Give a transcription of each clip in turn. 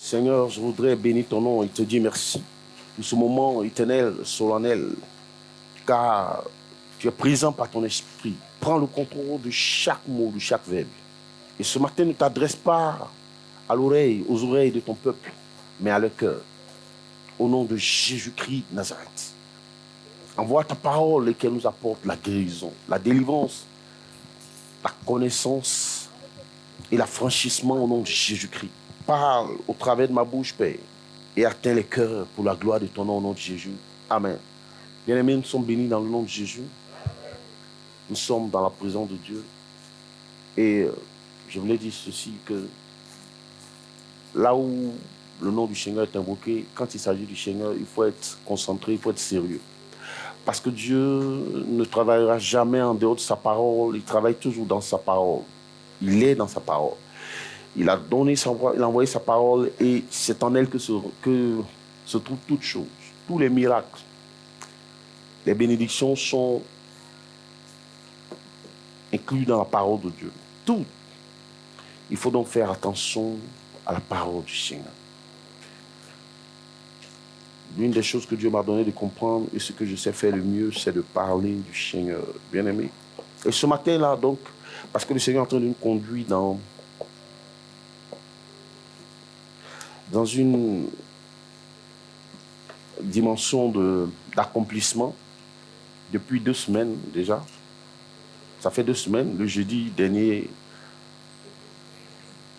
Seigneur, je voudrais bénir ton nom et te dire merci pour ce moment éternel, solennel, car tu es présent par ton esprit. Prends le contrôle de chaque mot, de chaque verbe. Et ce matin, ne t'adresse pas à l'oreille, aux oreilles de ton peuple, mais à leur cœur. Au nom de Jésus-Christ Nazareth. Envoie ta parole qui nous apporte la guérison, la délivrance, la connaissance et l'affranchissement au nom de Jésus-Christ. Parle au travers de ma bouche, Père, et atteins les cœurs pour la gloire de ton nom au nom de Jésus. Amen. Bien-aimés, nous sommes bénis dans le nom de Jésus. Nous sommes dans la présence de Dieu. Et je voulais dire ceci, que là où le nom du Seigneur est invoqué, quand il s'agit du Seigneur, il faut être concentré, il faut être sérieux. Parce que Dieu ne travaillera jamais en dehors de sa parole, il travaille toujours dans sa parole. Il est dans sa parole. Il a donné sa voix, il a envoyé sa parole et c'est en elle que se trouvent toutes choses, tous les miracles. Les bénédictions sont incluses dans la parole de Dieu. Tout. Il faut donc faire attention à la parole du Seigneur. L'une des choses que Dieu m'a donné de comprendre et ce que je sais faire le mieux, c'est de parler du Seigneur, bien-aimé. Et ce matin-là, donc, parce que le Seigneur est en train de nous conduire dans une dimension d'accomplissement depuis 2 semaines déjà. Ça fait 2 semaines, le jeudi dernier,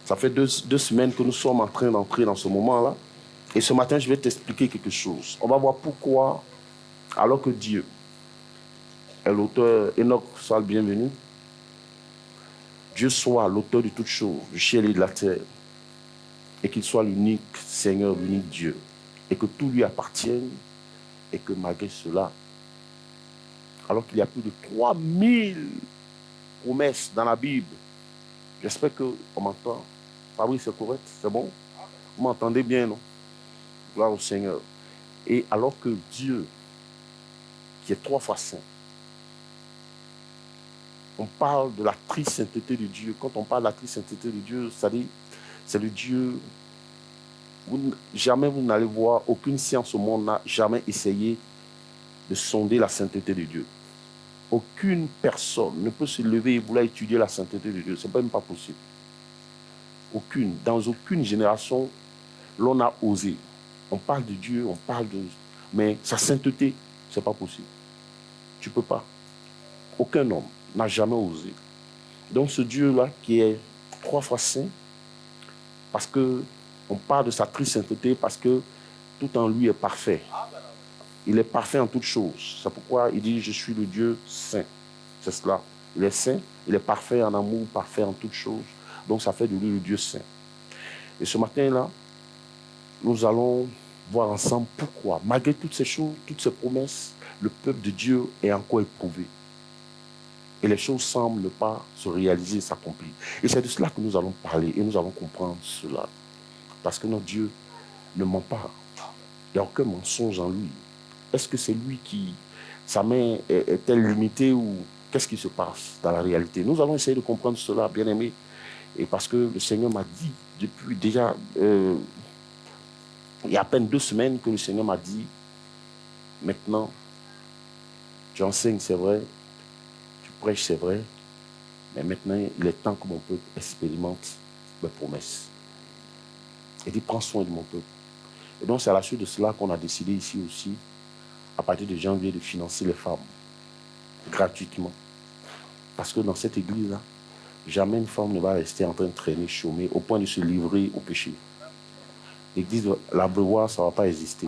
ça fait 2 semaines que nous sommes en train d'entrer dans ce moment-là. Et ce matin, je vais t'expliquer quelque chose. On va voir pourquoi, alors que Dieu est l'auteur, Enoch soit le bienvenu, Dieu soit l'auteur de toutes choses, du ciel et de la terre, et qu'il soit l'unique Seigneur, l'unique Dieu, et que tout lui appartienne, et que malgré cela, alors qu'il y a plus de 3000 promesses dans la Bible, j'espère qu'on m'entend. Fabrice, c'est correct? C'est bon? Vous m'entendez bien, non? Gloire au Seigneur. Et alors que Dieu, qui est 3 fois saint, on parle de la tri-sainteté de Dieu. Quand on parle de la tri-sainteté de Dieu, c'est le Dieu. Jamais vous n'allez voir, aucune science au monde n'a jamais essayé de sonder la sainteté de Dieu. Aucune personne ne peut se lever et vouloir étudier la sainteté de Dieu. Ce n'est même pas possible. Aucune. Dans aucune génération, l'on a osé. On parle de Dieu, on parle de... Mais sa sainteté, ce n'est pas possible. Tu ne peux pas. Aucun homme n'a jamais osé. Donc ce Dieu-là qui est 3 fois saint, parce qu'on parle de sa tri-sainteté, parce que tout en lui est parfait. Il est parfait en toutes choses. C'est pourquoi il dit « Je suis le Dieu saint ». C'est cela. Il est saint, il est parfait en amour, parfait en toutes choses. Donc ça fait de lui le Dieu saint. Et ce matin-là, nous allons voir ensemble pourquoi, malgré toutes ces choses, toutes ces promesses, le peuple de Dieu est encore éprouvé. Et les choses semblent ne pas se réaliser, s'accomplir. Et c'est de cela que nous allons parler et nous allons comprendre cela. Parce que notre Dieu ne ment pas. Il n'y a aucun mensonge en lui. Est-ce que c'est lui qui, sa main est-elle limitée ou qu'est-ce qui se passe dans la réalité? Nous allons essayer de comprendre cela, bien aimé. Et parce que le Seigneur m'a dit, depuis déjà, il y a à peine 2 semaines que le Seigneur m'a dit, maintenant, tu enseignes, c'est vrai, tu prêches, c'est vrai, mais maintenant, il est temps que mon peuple expérimente mes promesses. Il dit, prends soin de mon peuple. Et donc, c'est à la suite de cela qu'on a décidé ici aussi, à partir de janvier, de financer les femmes gratuitement. Parce que dans cette église-là, jamais une femme ne va rester en train de traîner, chômer, au point de se livrer au péché. L'église de l'Abreuvoir, ça ne va pas exister.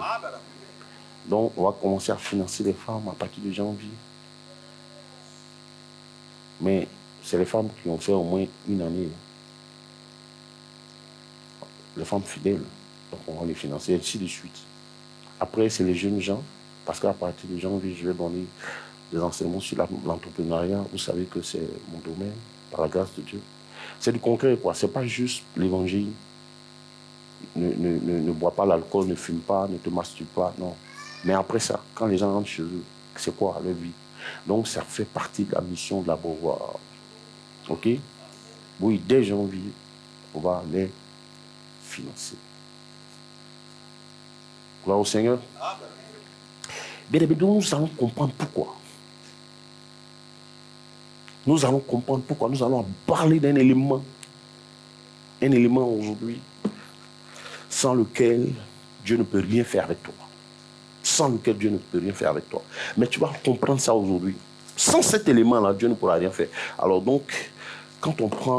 Donc, on va commencer à financer les femmes à partir de janvier. Mais c'est les femmes qui ont fait au moins 1 année. Les femmes fidèles. Donc, on va les financer, ainsi de suite. Après, c'est les jeunes gens, parce qu'à partir de janvier, je vais donner des enseignements sur l'entrepreneuriat. Vous savez que c'est mon domaine, par la grâce de Dieu. C'est du concret, quoi. C'est pas juste l'évangile. Ne bois pas l'alcool, ne fume pas, ne te masturbe pas, non. Mais après ça, quand les gens rentrent chez eux, c'est quoi leur vie? Donc, ça fait partie de la mission de l'Abreuvoir. OK? Oui, dès janvier, on va les financer. Gloire au Seigneur. Bien aimé, nous allons comprendre pourquoi. Nous allons comprendre pourquoi. Nous allons parler d'un élément. Un élément aujourd'hui sans lequel Dieu ne peut rien faire avec toi. Sans lequel Dieu ne peut rien faire avec toi. Mais tu vas comprendre ça aujourd'hui. Sans cet élément-là, Dieu ne pourra rien faire. Alors donc, quand on prend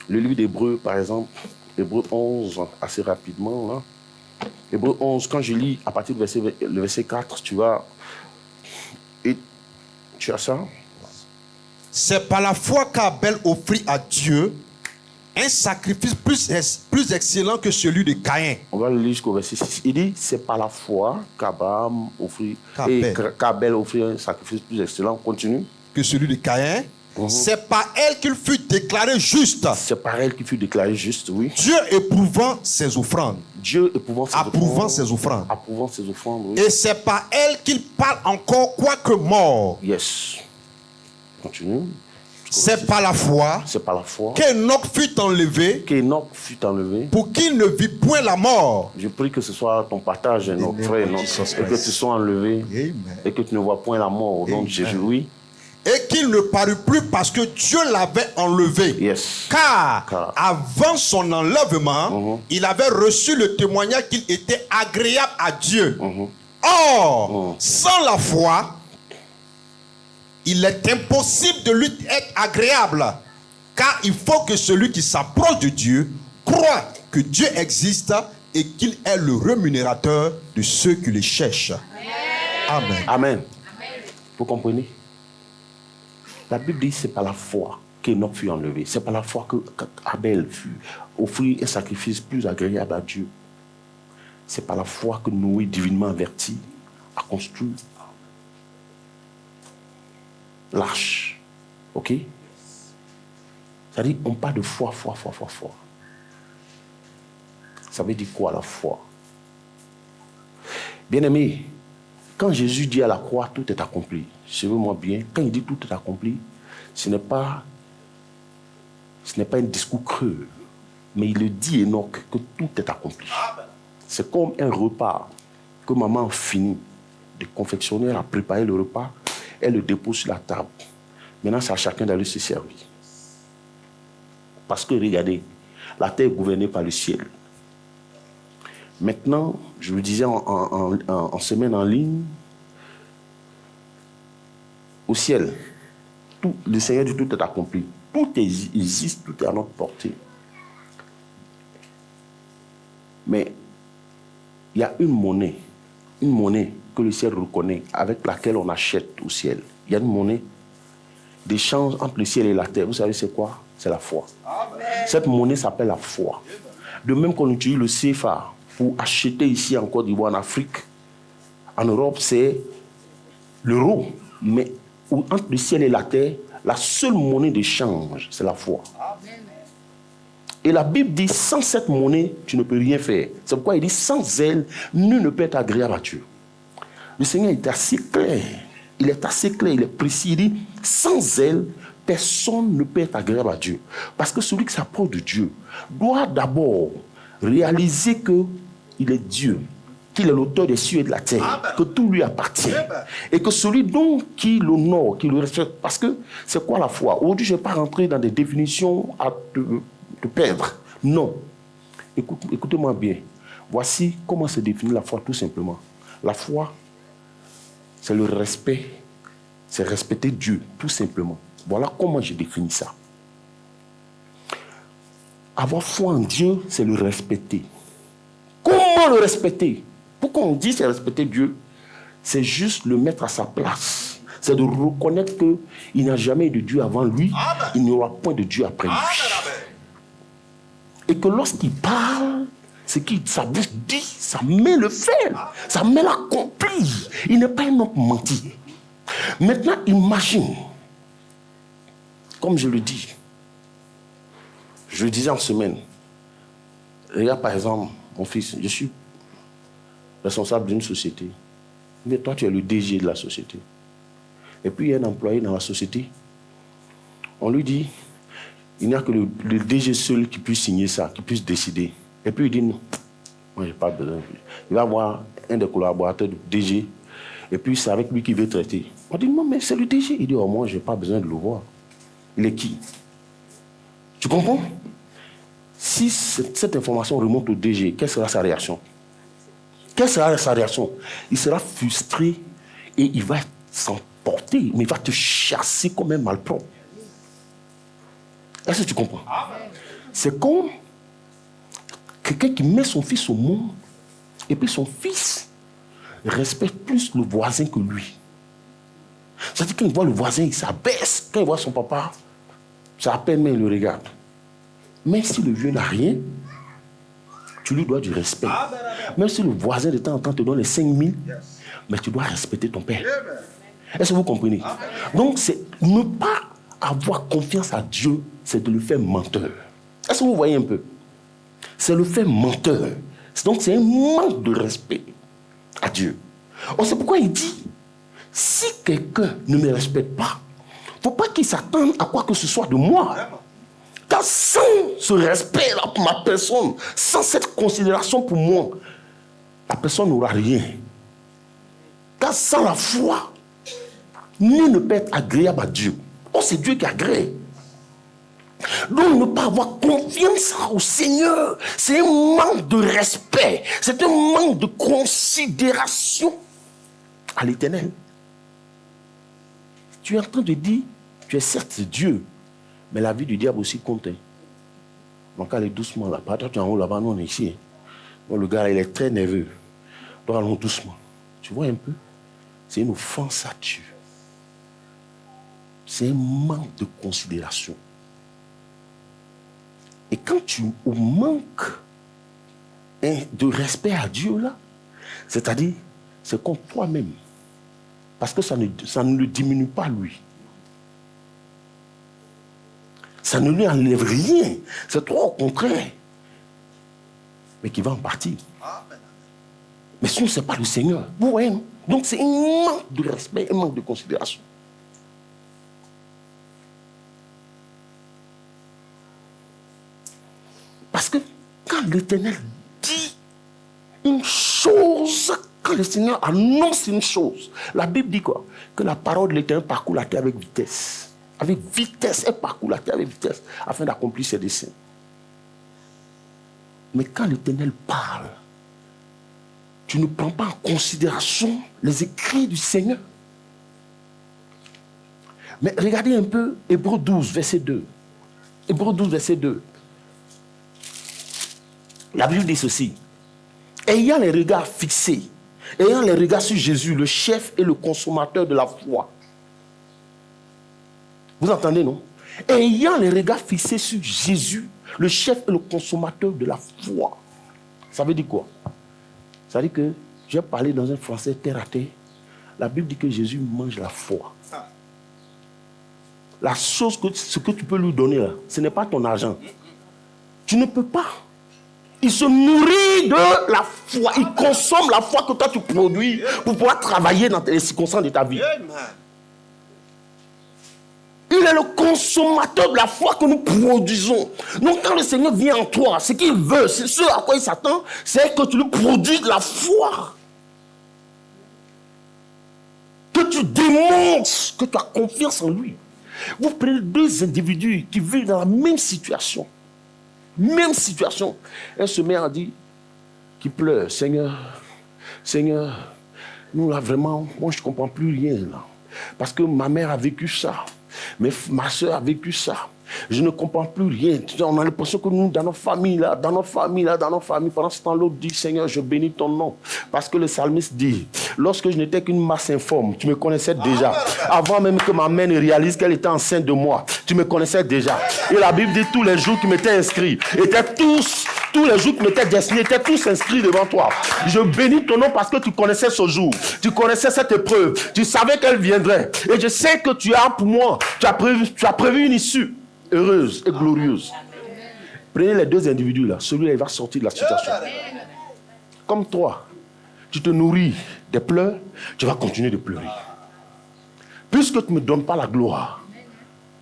le livre d'Hébreux, par exemple, Hébreux 11, assez rapidement, là. Hébreux 11, quand je lis à partir du le verset 4, tu vas... Et tu as ça? C'est par la foi qu'Abel offrit à Dieu un sacrifice plus excellent que celui de Caïn. On va le lire jusqu'au verset 6. Il dit, c'est par la foi qu'Abraham offrit, qu'Abel offrit un sacrifice plus excellent. Continue. Que celui de Caïn. C'est par elle qu'il fut déclaré juste. C'est par elle qu'il fut déclaré juste, oui. Dieu éprouvant ses offrandes. Dieu éprouvant ses offrandes. Approuvant ses offrandes. Oui. Et c'est par elle qu'il parle encore quoique mort. Yes. Continue. C'est par la foi. C'est par la foi. Qu'Enoch fut enlevé. Qu'Enoch fut enlevé. Pour qu'il ne vit point la mort. Je prie que ce soit ton partage, notre frère, et que tu sois enlevé. Amen. Et que tu ne vois point la mort au nom de Jésus. Oui. Et qu'il ne parut plus parce que Dieu l'avait enlevé. Yes. Car avant son enlèvement, il avait reçu le témoignage qu'il était agréable à Dieu. Or, sans la foi, il est impossible de lui être agréable. Car il faut que celui qui s'approche de Dieu croit que Dieu existe et qu'il est le rémunérateur de ceux qui le cherchent. Amen. Amen. Vous comprenez? La Bible dit que c'est par la foi qu'Enoch fut enlevé. C'est par la foi qu'Abel fut offrir un sacrifice plus agréable à Dieu. C'est par la foi que Noé, divinement averti, a construit l'arche. Ok? C'est-à-dire, on parle de foi. Ça veut dire quoi la foi? Bien-aimé, quand Jésus dit à la croix, tout est accompli. Suivez-moi bien. Quand il dit tout est accompli, ce n'est pas un discours creux. Mais il le dit, Enoch, que tout est accompli. C'est comme un repas que maman finit de confectionner, à préparer le repas. Elle le dépose sur la table. Maintenant, c'est à chacun d'aller se servir. Parce que, regardez, la terre est gouvernée par le ciel. Maintenant, je le disais en semaine en ligne, au ciel, le Seigneur dit tout est accompli. Tout existe, tout est à notre portée. Mais il y a une monnaie que le ciel reconnaît, avec laquelle on achète au ciel. Il y a une monnaie d'échange entre le ciel et la terre. Vous savez c'est quoi? C'est la foi. Amen. Cette monnaie s'appelle la foi. De même qu'on utilise le CFA pour acheter ici en Côte d'Ivoire, en Afrique, en Europe, c'est l'euro. Mais entre le ciel et la terre, la seule monnaie d'échange, c'est la foi. Amen. Et la Bible dit, sans cette monnaie, tu ne peux rien faire. C'est pourquoi il dit, sans elle, nul ne peut être agréable à Dieu. Le Seigneur est assez clair. Il est assez clair, il est précis. Il dit, sans elle, personne ne peut être agréable à Dieu. Parce que celui qui s'approche de Dieu doit d'abord réaliser qu'il est Dieu, qu'il est l'auteur des cieux et de la terre, que tout lui appartient. Et que celui donc qui l'honore, qui le respecte, parce que c'est quoi la foi? Aujourd'hui, je ne vais pas rentrer dans des définitions à te perdre. Non. Écoutez-moi bien. Voici comment se définit la foi tout simplement. La foi, c'est le respect. C'est respecter Dieu, tout simplement. Voilà comment je définis ça. Avoir foi en Dieu, c'est le respecter. Comment le respecter? Pourquoi on dit c'est respecter Dieu? C'est juste le mettre à sa place. C'est de reconnaître qu'il n'y a jamais eu de Dieu avant lui. Amen. Il n'y aura point de Dieu après lui. Amen. Et que lorsqu'il parle, ce qu'il sa bouche dit, ça met le fait. Ça met l'accompli. Il n'est pas un homme menti. Maintenant, imagine, comme je le dis, je le disais en semaine, regarde par exemple, mon fils, je suis responsable d'une société, mais toi tu es le DG de la société. Et puis il y a un employé dans la société, on lui dit, il n'y a que le DG seul qui puisse signer ça, qui puisse décider. Et puis il dit non, moi j'ai pas besoin. Il va avoir un des collaborateurs du DG, et puis c'est avec lui qu'il veut traiter. On dit non, mais c'est le DG. Il dit, oh, moi, je n'ai pas besoin de le voir. Il est qui? Tu comprends? Si cette information remonte au DG, quelle sera sa réaction? Quelle sera sa réaction? Il sera frustré et il va s'emporter, mais il va te chasser comme un malpropre. Est-ce que tu comprends? C'est comme quelqu'un qui met son fils au monde et puis son fils respecte plus le voisin que lui. C'est-à-dire quand il voit le voisin, il s'abaisse. Quand il voit son papa, ça à peine mais il le regarde. Même si le vieux n'a rien, tu lui dois du respect. Même si le voisin de temps en temps te donne les 5 000, mais tu dois respecter ton père. Est-ce que vous comprenez? Donc, c'est ne pas avoir confiance à Dieu, c'est de le faire menteur. Est-ce que vous voyez un peu? C'est le faire menteur. Donc, c'est un manque de respect à Dieu. Oh, c'est pourquoi il dit, si quelqu'un ne me respecte pas, il ne faut pas qu'il s'attende à quoi que ce soit de moi. Car sans ce respect là pour ma personne, sans cette considération pour moi, la personne n'aura rien. Car sans la foi, nul ne peut être agréable à Dieu. Oh, c'est Dieu qui agrée. Donc, ne pas avoir confiance au Seigneur, c'est un manque de respect, c'est un manque de considération à l'Éternel. Tu es en train de dire, tu es certes Dieu, mais la vie du diable aussi compte. Donc, allez doucement là-bas. Toi, tu es en haut là-bas, nous on est ici. Bon, le gars, il est très nerveux. Donc, allons doucement. Tu vois un peu? C'est une offense à Dieu. C'est un manque de considération. Et quand tu manques de respect à Dieu, là, c'est-à-dire, c'est contre toi-même. Parce que ça ne le diminue pas, lui. Ça ne lui enlève rien. C'est toi, au contraire. Mais qui va en partir. Mais sinon, ce n'est pas le Seigneur. Vous voyez, non? Donc, c'est un manque de respect, un manque de considération. Parce que quand l'Éternel dit une chose, quand le Seigneur annonce une chose, la Bible dit quoi? Que la parole de l'Éternel parcourt la terre avec vitesse. Avec vitesse, elle parcourt la terre avec vitesse afin d'accomplir ses desseins. Mais quand l'Éternel parle, tu ne prends pas en considération les écrits du Seigneur. Mais regardez un peu Hébreux 12, verset 2. Hébreux 12, verset 2. La Bible dit ceci. Ayant les regards fixés, ayant les regards sur Jésus, le chef et le consommateur de la foi. Vous entendez, non? Ayant les regards fixés sur Jésus, le chef et le consommateur de la foi. Ça veut dire quoi? Ça veut dire que, j'ai parlé dans un français terre à terre, la Bible dit que Jésus mange la foi. La chose, ce que tu peux lui donner, là, ce n'est pas ton argent. Tu ne peux pas. Il se nourrit de la foi. Il consomme la foi que toi tu produis pour pouvoir travailler dans les circonstances de ta vie. Il est le consommateur de la foi que nous produisons. Donc quand le Seigneur vient en toi, ce qu'il veut, c'est ce à quoi il s'attend, c'est que tu lui produis de la foi. Que tu démontres que tu as confiance en lui. Vous prenez deux individus qui vivent dans la même situation. Même situation. Un se met à dire, qui pleure, Seigneur, nous là vraiment, moi je ne comprends plus rien là. Parce que ma mère a vécu ça, ma soeur a vécu ça. Je ne comprends plus rien. On a l'impression que nous, dans nos familles, pendant ce temps, l'autre dit, Seigneur, je bénis ton nom. Parce que le psalmiste dit, lorsque je n'étais qu'une masse informe, tu me connaissais déjà. Avant même que ma mère ne réalise qu'elle était enceinte de moi, tu me connaissais déjà. Et la Bible dit, tous les jours qui m'étaient inscrits, tous les jours qui m'étaient destinés, étaient tous inscrits devant toi. Je bénis ton nom parce que tu connaissais ce jour. Tu connaissais cette épreuve. Tu savais qu'elle viendrait. Et je sais que tu as pour moi, tu as prévu une issue heureuse et glorieuse. Prenez les deux individus là. Celui-là, il va sortir de la situation. Comme toi, tu te nourris des pleurs, tu vas continuer de pleurer. Puisque tu ne me donnes pas la gloire,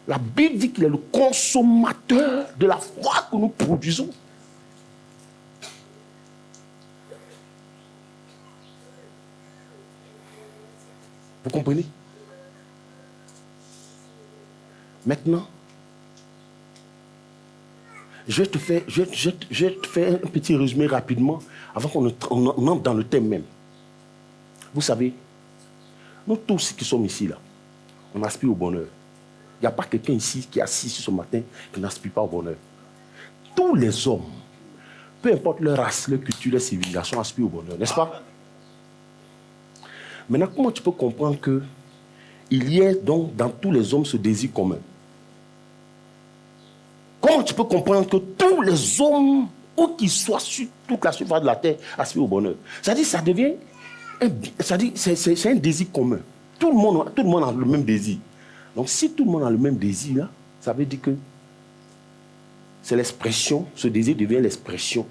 la Bible dit qu'il est le consommateur de la foi que nous produisons. Vous comprenez? Maintenant, je vais te faire un petit résumé rapidement avant qu'on entre dans le thème même. Vous savez, nous tous qui sommes ici, là, on aspire au bonheur. Il n'y a pas quelqu'un ici qui est assis ce matin qui n'aspire pas au bonheur. Tous les hommes, peu importe leur race, leur culture, leur civilisation, aspirent au bonheur, n'est-ce pas? Maintenant, comment tu peux comprendre qu'il y ait donc dans tous les hommes ce désir commun? Comment tu peux comprendre que tous les hommes, où qu'ils soient sur toute la surface de la terre, aspirent au bonheur? C'est-à-dire, ça devient, c'est un désir commun. Tout le monde a le même désir. Donc, si tout le monde a le même désir, là, ça veut dire que c'est l'expression, ce désir devient l'expression,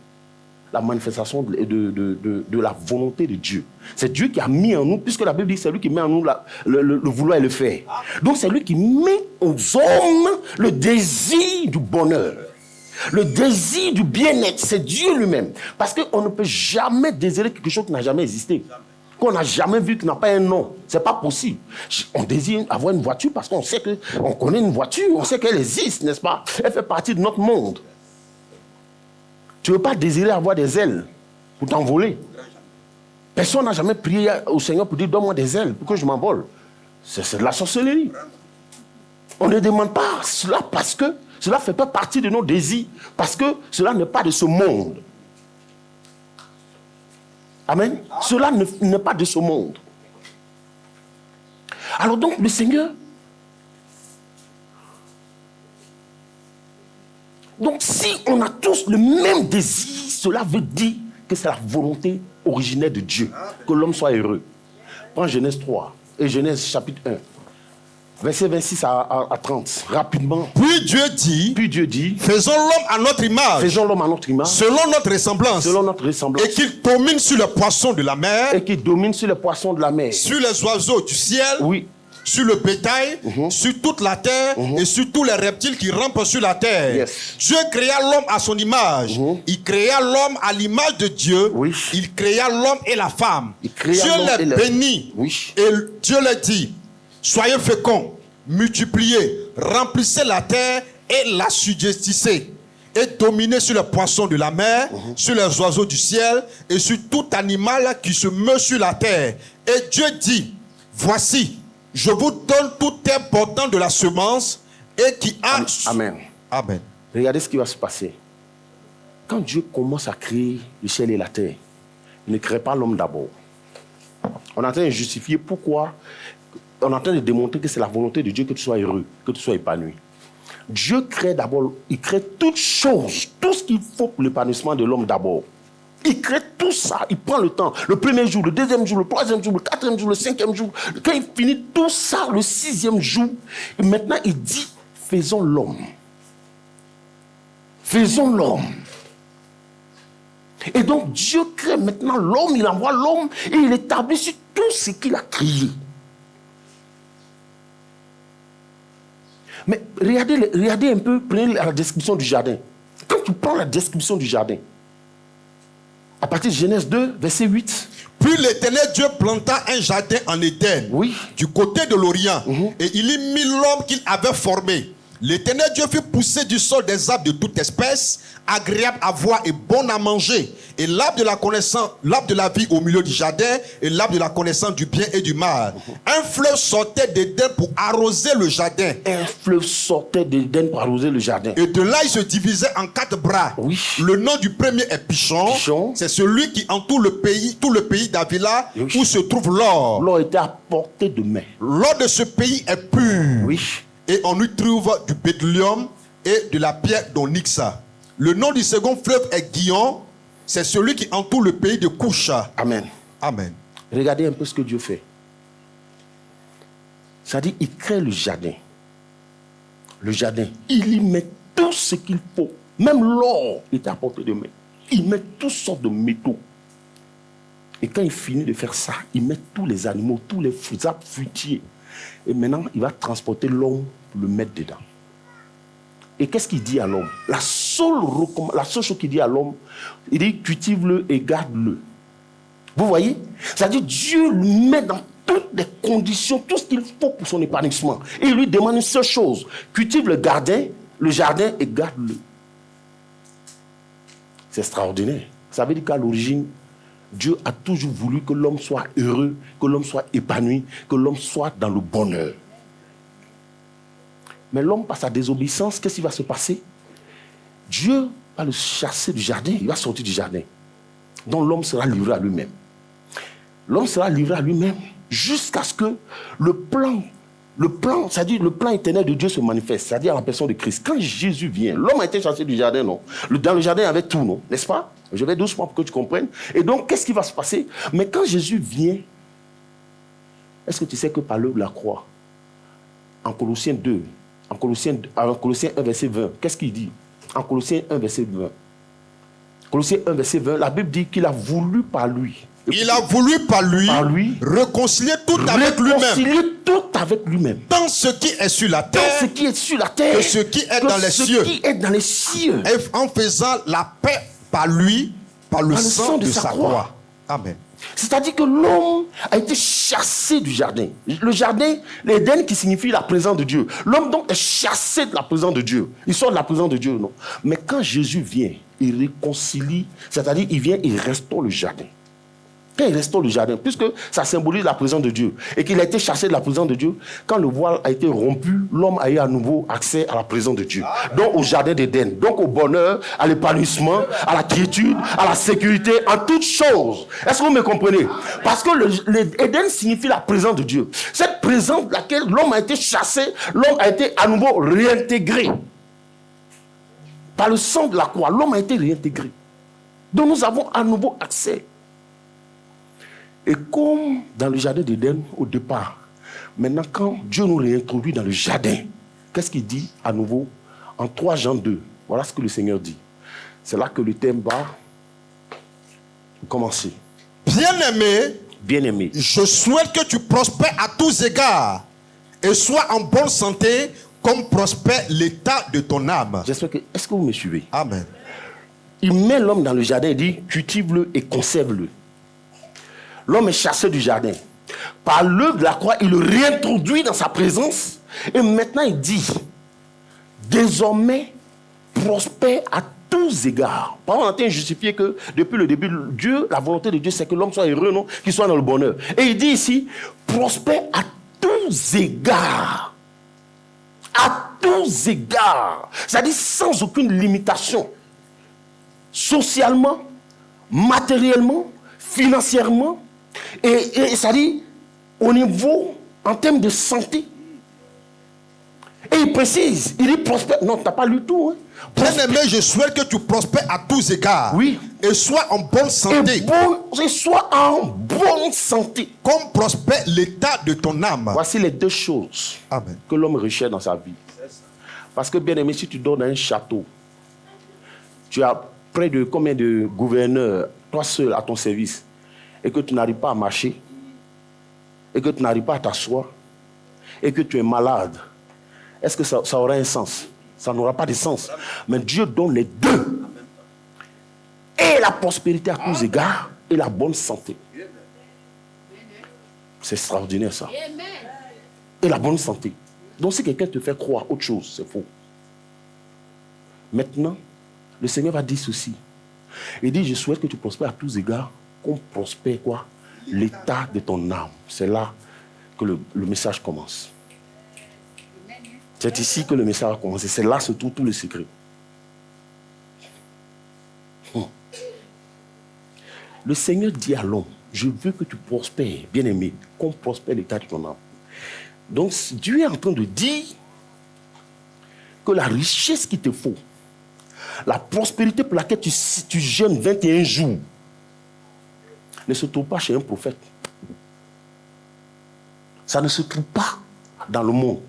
la manifestation de la volonté de Dieu. C'est Dieu qui a mis en nous, puisque la Bible dit que c'est lui qui met en nous le vouloir et le faire. Donc c'est lui qui met aux hommes le désir du bonheur, le désir du bien-être. C'est Dieu lui-même. Parce qu'on ne peut jamais désirer quelque chose qui n'a jamais existé, qu'on n'a jamais vu, qui n'a pas un nom. C'est pas possible. On désire avoir une voiture parce qu'on sait qu'on connaît une voiture, on sait qu'elle existe, n'est-ce pas? Elle fait partie de notre monde. Tu ne veux pas désirer avoir des ailes pour t'envoler. Personne n'a jamais prié au Seigneur pour dire donne-moi des ailes pour que je m'envole. C'est de la sorcellerie. On ne demande pas cela parce que cela ne fait pas partie de nos désirs, parce que cela n'est pas de ce monde. Amen. Cela n'est pas de ce monde. Alors donc le Seigneur, donc si on a tous le même désir, cela veut dire que c'est la volonté originelle de Dieu, que l'homme soit heureux. Prends Genèse 3 et Genèse chapitre 1, verset 26 à 30, rapidement. Puis Dieu dit, faisons l'homme à notre image, selon notre ressemblance, et qu'il domine sur les poissons de la mer, sur les oiseaux du ciel, oui, sur le bétail, sur toute la terre et sur tous les reptiles qui rampent sur la terre. Yes. Dieu créa l'homme à son image. Il créa l'homme à l'image de Dieu. Oui. Il créa l'homme et la femme. Dieu les bénit. Oui. Et Dieu leur dit, soyez féconds, multipliez, remplissez la terre et la subjuguez, et dominez sur les poissons de la mer, sur les oiseaux du ciel et sur tout animal qui se meut sur la terre. Et Dieu dit, voici, je vous donne tout important de la semence et qui a... Amen. Amen. Regardez ce qui va se passer. Quand Dieu commence à créer le ciel et la terre, il ne crée pas l'homme d'abord. On est en train de justifier pourquoi. On est en train de démontrer que c'est la volonté de Dieu que tu sois heureux, que tu sois épanoui. Dieu crée d'abord, il crée toutes choses, tout ce qu'il faut pour l'épanouissement de l'homme d'abord. Il crée tout ça, il prend le temps. Le premier jour, le deuxième jour, le troisième jour, le quatrième jour, le cinquième jour. Quand il finit tout ça, le sixième jour, et maintenant il dit, faisons l'homme. Faisons l'homme. Et donc Dieu crée maintenant l'homme, il envoie l'homme et il établit sur tout ce qu'il a créé. Mais regardez un peu, prenez la description du jardin. Quand tu prends la description du jardin, à partir de Genèse 2, verset 8. Puis l'Éternel Dieu planta un jardin en Éden, oui, du côté de l'Orient, et il y mit l'homme qu'il avait formé. L'Éternel Dieu fit pousser du sol des arbres de toute espèce, agréables à voir et bons à manger. Et l'arbre de la connaissance, l'arbre de la vie au milieu du jardin, et l'arbre de la connaissance du bien et du mal. Un fleuve sortait d'Éden pour arroser le jardin. Un fleuve sortait d'Éden pour arroser le jardin. Et de là, il se divisait en 4 bras. Oui. Le nom du premier est Pichon. C'est celui qui entoure le pays, tout le pays d'Avila, oui, où se trouve l'or. L'or était à portée de main. L'or de ce pays est pur. Oui. Et on y trouve du pétroleum et de la pierre d'onyxa. Le nom du second fleuve est Guion. C'est celui qui entoure le pays de Coucha. Amen. Amen. Regardez un peu ce que Dieu fait. C'est-à-dire, il crée le jardin. Le jardin. Il y met tout ce qu'il faut. Même l'or est à portée de main. Il met toutes sortes de métaux. Et quand il finit de faire ça, il met tous les animaux, tous les arbres fruitiers. Et maintenant, il va transporter l'homme pour le mettre dedans. Et qu'est-ce qu'il dit à l'homme? La seule chose qu'il dit à l'homme, il dit cultive-le et garde-le. Vous voyez? C'est-à-dire Dieu le met dans toutes des conditions, tout ce qu'il faut pour son épanouissement. Et il lui demande une seule chose. Cultive le jardin et garde-le. C'est extraordinaire. Ça veut dire qu'à l'origine, Dieu a toujours voulu que l'homme soit heureux, que l'homme soit épanoui, que l'homme soit dans le bonheur. Mais l'homme, par sa désobéissance, qu'est-ce qui va se passer? Dieu va le chasser du jardin, il va sortir du jardin. Donc l'homme sera livré à lui-même. L'homme sera livré à lui-même jusqu'à ce que le plan, c'est-à-dire le plan éternel de Dieu se manifeste, c'est-à-dire la personne de Christ. Quand Jésus vient, l'homme a été chassé du jardin, non? Dans le jardin, il y avait tout, non? N'est-ce pas? Je vais doucement pour que tu comprennes. Et donc, qu'est-ce qui va se passer? Mais quand Jésus vient, est-ce que tu sais que par l'œuvre de la croix, en Colossiens 2, en Colossiens 1, verset 20, qu'est-ce qu'il dit? En Colossiens 1, verset 20. Colossiens 1, verset 20, la Bible dit qu'il a voulu par lui. Il a voulu par lui réconcilier tout avec lui-même. Réconcilier tout avec lui-même. Tant ce qui est sur la terre, ce qui est sur la terre, que ce qui est dans les cieux. Qui est dans les cieux. Et en faisant la paix par lui, par le sang de sa croix. Amen. C'est-à-dire que l'homme a été chassé du jardin. Le jardin, l'Éden qui signifie la présence de Dieu. L'homme donc est chassé de la présence de Dieu. Il sort de la présence de Dieu, non? Mais quand Jésus vient, il réconcilie, c'est-à-dire il vient, il restaure le jardin. Quand il restaure le jardin, puisque ça symbolise la présence de Dieu, et qu'il a été chassé de la présence de Dieu, quand le voile a été rompu, l'homme a eu à nouveau accès à la présence de Dieu. Donc au jardin d'Éden, donc au bonheur, à l'épanouissement, à la quiétude, à la sécurité, en toutes choses. Est-ce que vous me comprenez? Parce que l'Éden signifie la présence de Dieu. Cette présence de laquelle l'homme a été chassé, l'homme a été à nouveau réintégré. Par le sang de la croix, l'homme a été réintégré. Donc nous avons à nouveau accès. Et comme dans le jardin d'Éden, au départ, maintenant quand Dieu nous réintroduit dans le jardin, qu'est-ce qu'il dit à nouveau? En 3 Jean 2, voilà ce que le Seigneur dit. C'est là que le thème va commencer. Bien-aimé, je souhaite que tu prospères à tous égards et sois en bonne santé comme prospère l'état de ton âme. J'espère que... Est-ce que vous me suivez? Amen. Il met l'homme dans le jardin et dit, cultive-le et conserve-le. L'homme est chassé du jardin. Par l'œuvre de la croix, il le réintroduit dans sa présence. Et maintenant, il dit, désormais, prospère à tous égards. Par exemple, on a justifié que depuis le début, Dieu, la volonté de Dieu, c'est que l'homme soit heureux, non? Qu'il soit dans le bonheur. Et il dit ici, prospère à tous égards. À tous égards. C'est-à-dire sans aucune limitation. Socialement, matériellement, financièrement, et c'est-à-dire au niveau, en termes de santé. Et il précise, il dit prospère. Non, tu n'as pas lu tout. Hein. Bien-aimé, je souhaite que tu prospères à tous égards. Oui. Et sois en bonne santé. Et sois en bonne santé. Comme prospère l'état de ton âme. Voici les 2 choses Amen. Que l'homme recherche dans sa vie. Parce que bien aimé, si tu dors dans un château, tu as près de combien de gouverneurs, toi seul à ton service, et que tu n'arrives pas à marcher, et que tu n'arrives pas à t'asseoir, et que tu es malade, est-ce que ça aura un sens? Ça n'aura pas de sens. Mais Dieu donne les 2. Et la prospérité à tous égards, et la bonne santé. C'est extraordinaire ça. Et la bonne santé. Donc si quelqu'un te fait croire autre chose, c'est faux. Maintenant, le Seigneur va dire ceci. Il dit, je souhaite que tu prospères à tous égards, qu'on prospère quoi? L'état de ton âme. C'est là que le message commence. C'est ici que le message a commencé. C'est là se trouve tout le secret. Le Seigneur dit à l'homme, je veux que tu prospères, bien-aimé, qu'on prospère l'état de ton âme. Donc Dieu est en train de dire que la richesse qu'il te faut, la prospérité pour laquelle tu jeûnes 21 jours, ne se trouve pas chez un prophète. Ça ne se trouve pas dans le monde.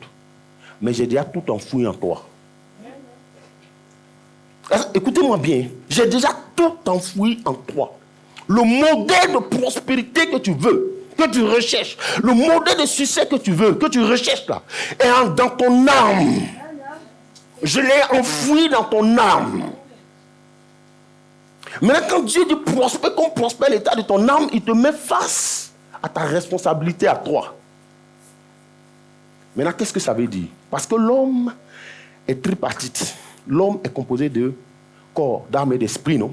Mais j'ai déjà tout enfoui en toi. Écoutez-moi bien. J'ai déjà tout enfoui en toi. Le modèle de prospérité que tu veux, que tu recherches, le modèle de succès que tu veux, que tu recherches là, est dans ton âme. Je l'ai enfoui dans ton âme. Maintenant, quand Dieu dit prospère, qu'on prospère l'état de ton âme, il te met face à ta responsabilité à toi. Maintenant, qu'est-ce que ça veut dire? Parce que l'homme est tripartite. L'homme est composé de corps, d'âme et d'esprit, non?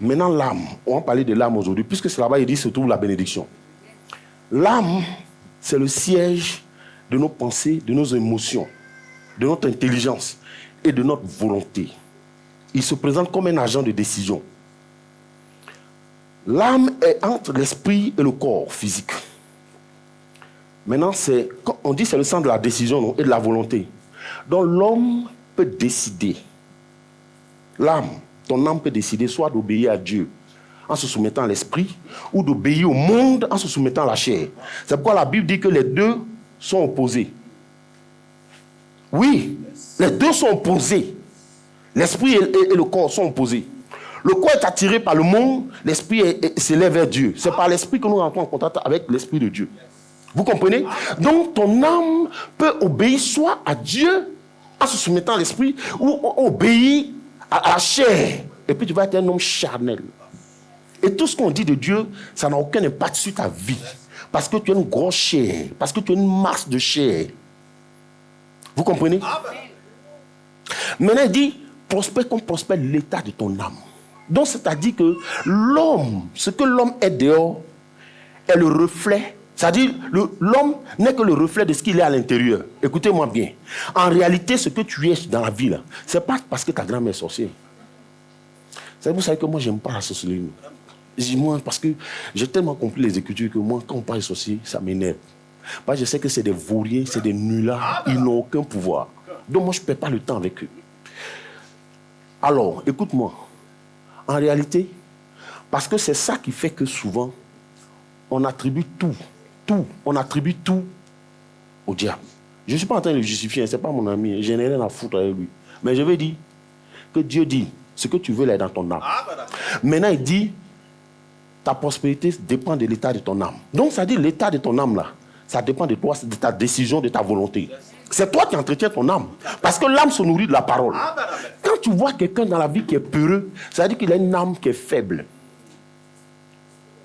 Maintenant, l'âme, on va parler de l'âme aujourd'hui, puisque c'est là-bas, il dit, se trouve la bénédiction. L'âme, c'est le siège de nos pensées, de nos émotions, de notre intelligence et de notre volonté. Il se présente comme un agent de décision. L'âme est entre l'esprit et le corps physique. Maintenant, quand on dit c'est le centre de la décision, non, et de la volonté. Donc l'homme peut décider. L'âme, ton âme peut décider soit d'obéir à Dieu en se soumettant à l'esprit ou d'obéir au monde en se soumettant à la chair. C'est pourquoi la Bible dit que les deux sont opposés. Oui, les deux sont opposés. L'esprit et le corps sont opposés. Le corps est attiré par le monde, l'esprit s'élève vers Dieu. C'est par l'esprit que nous rentrons en contact avec l'esprit de Dieu. Vous comprenez? Donc ton âme peut obéir soit à Dieu en se soumettant à l'esprit ou obéir à la chair. Et puis tu vas être un homme charnel. Et tout ce qu'on dit de Dieu, ça n'a aucun impact sur ta vie. Parce que tu as une grosse chair, parce que tu as une masse de chair. Vous comprenez? Maintenant il dit, prospère comme prospère l'état de ton âme. Donc c'est-à-dire que l'homme, ce que l'homme est dehors, est le reflet. C'est-à-dire, l'homme n'est que le reflet de ce qu'il est à l'intérieur. Écoutez-moi bien. En réalité, ce que tu es dans la vie, ce n'est pas parce que ta grand-mère est sorcière. Vous savez que moi, je n'aime pas la sorcellerie. Moi, parce que j'ai tellement compris les Écritures que moi, quand on parle de sorcier, ça m'énerve. Parce que je sais que c'est des vauriens, c'est des nullards, ils n'ont aucun pouvoir. Donc moi, je ne perds pas le temps avec eux. Alors, écoute-moi. En réalité, parce que c'est ça qui fait que souvent, on attribue tout au diable. Je ne suis pas en train de le justifier, ce n'est pas mon ami, je n'ai rien à foutre avec lui. Mais je veux dire que Dieu dit, ce que tu veux là est dans ton âme. Maintenant, il dit, ta prospérité dépend de l'état de ton âme. Donc, ça dit l'état de ton âme là, ça dépend de toi, de ta décision, de ta volonté. C'est toi qui entretiens ton âme. Parce que l'âme se nourrit de la parole. Quand tu vois quelqu'un dans la vie qui est peureux, ça veut dire qu'il a une âme qui est faible.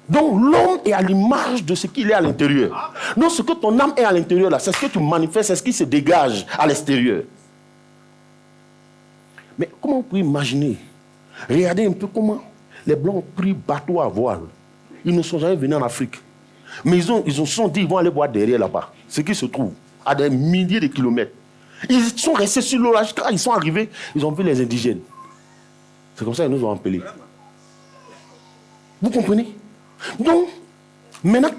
Donc l'homme est à l'image de ce qu'il est à l'intérieur. Donc ce que ton âme est à l'intérieur là, c'est ce que tu manifestes, c'est ce qui se dégage à l'extérieur. Mais comment on peut imaginer? Regardez un peu comment les Blancs ont pris bateau à voile. Ils ne sont jamais venus en Afrique. Mais ils se sont dit, ils vont aller voir derrière là-bas, ce qui se trouve à des milliers de kilomètres. Ils sont restés sur l'eau là, quand ils sont arrivés, ils ont vu les indigènes. C'est comme ça qu'ils nous ont appelés. Vous comprenez? Donc, maintenant,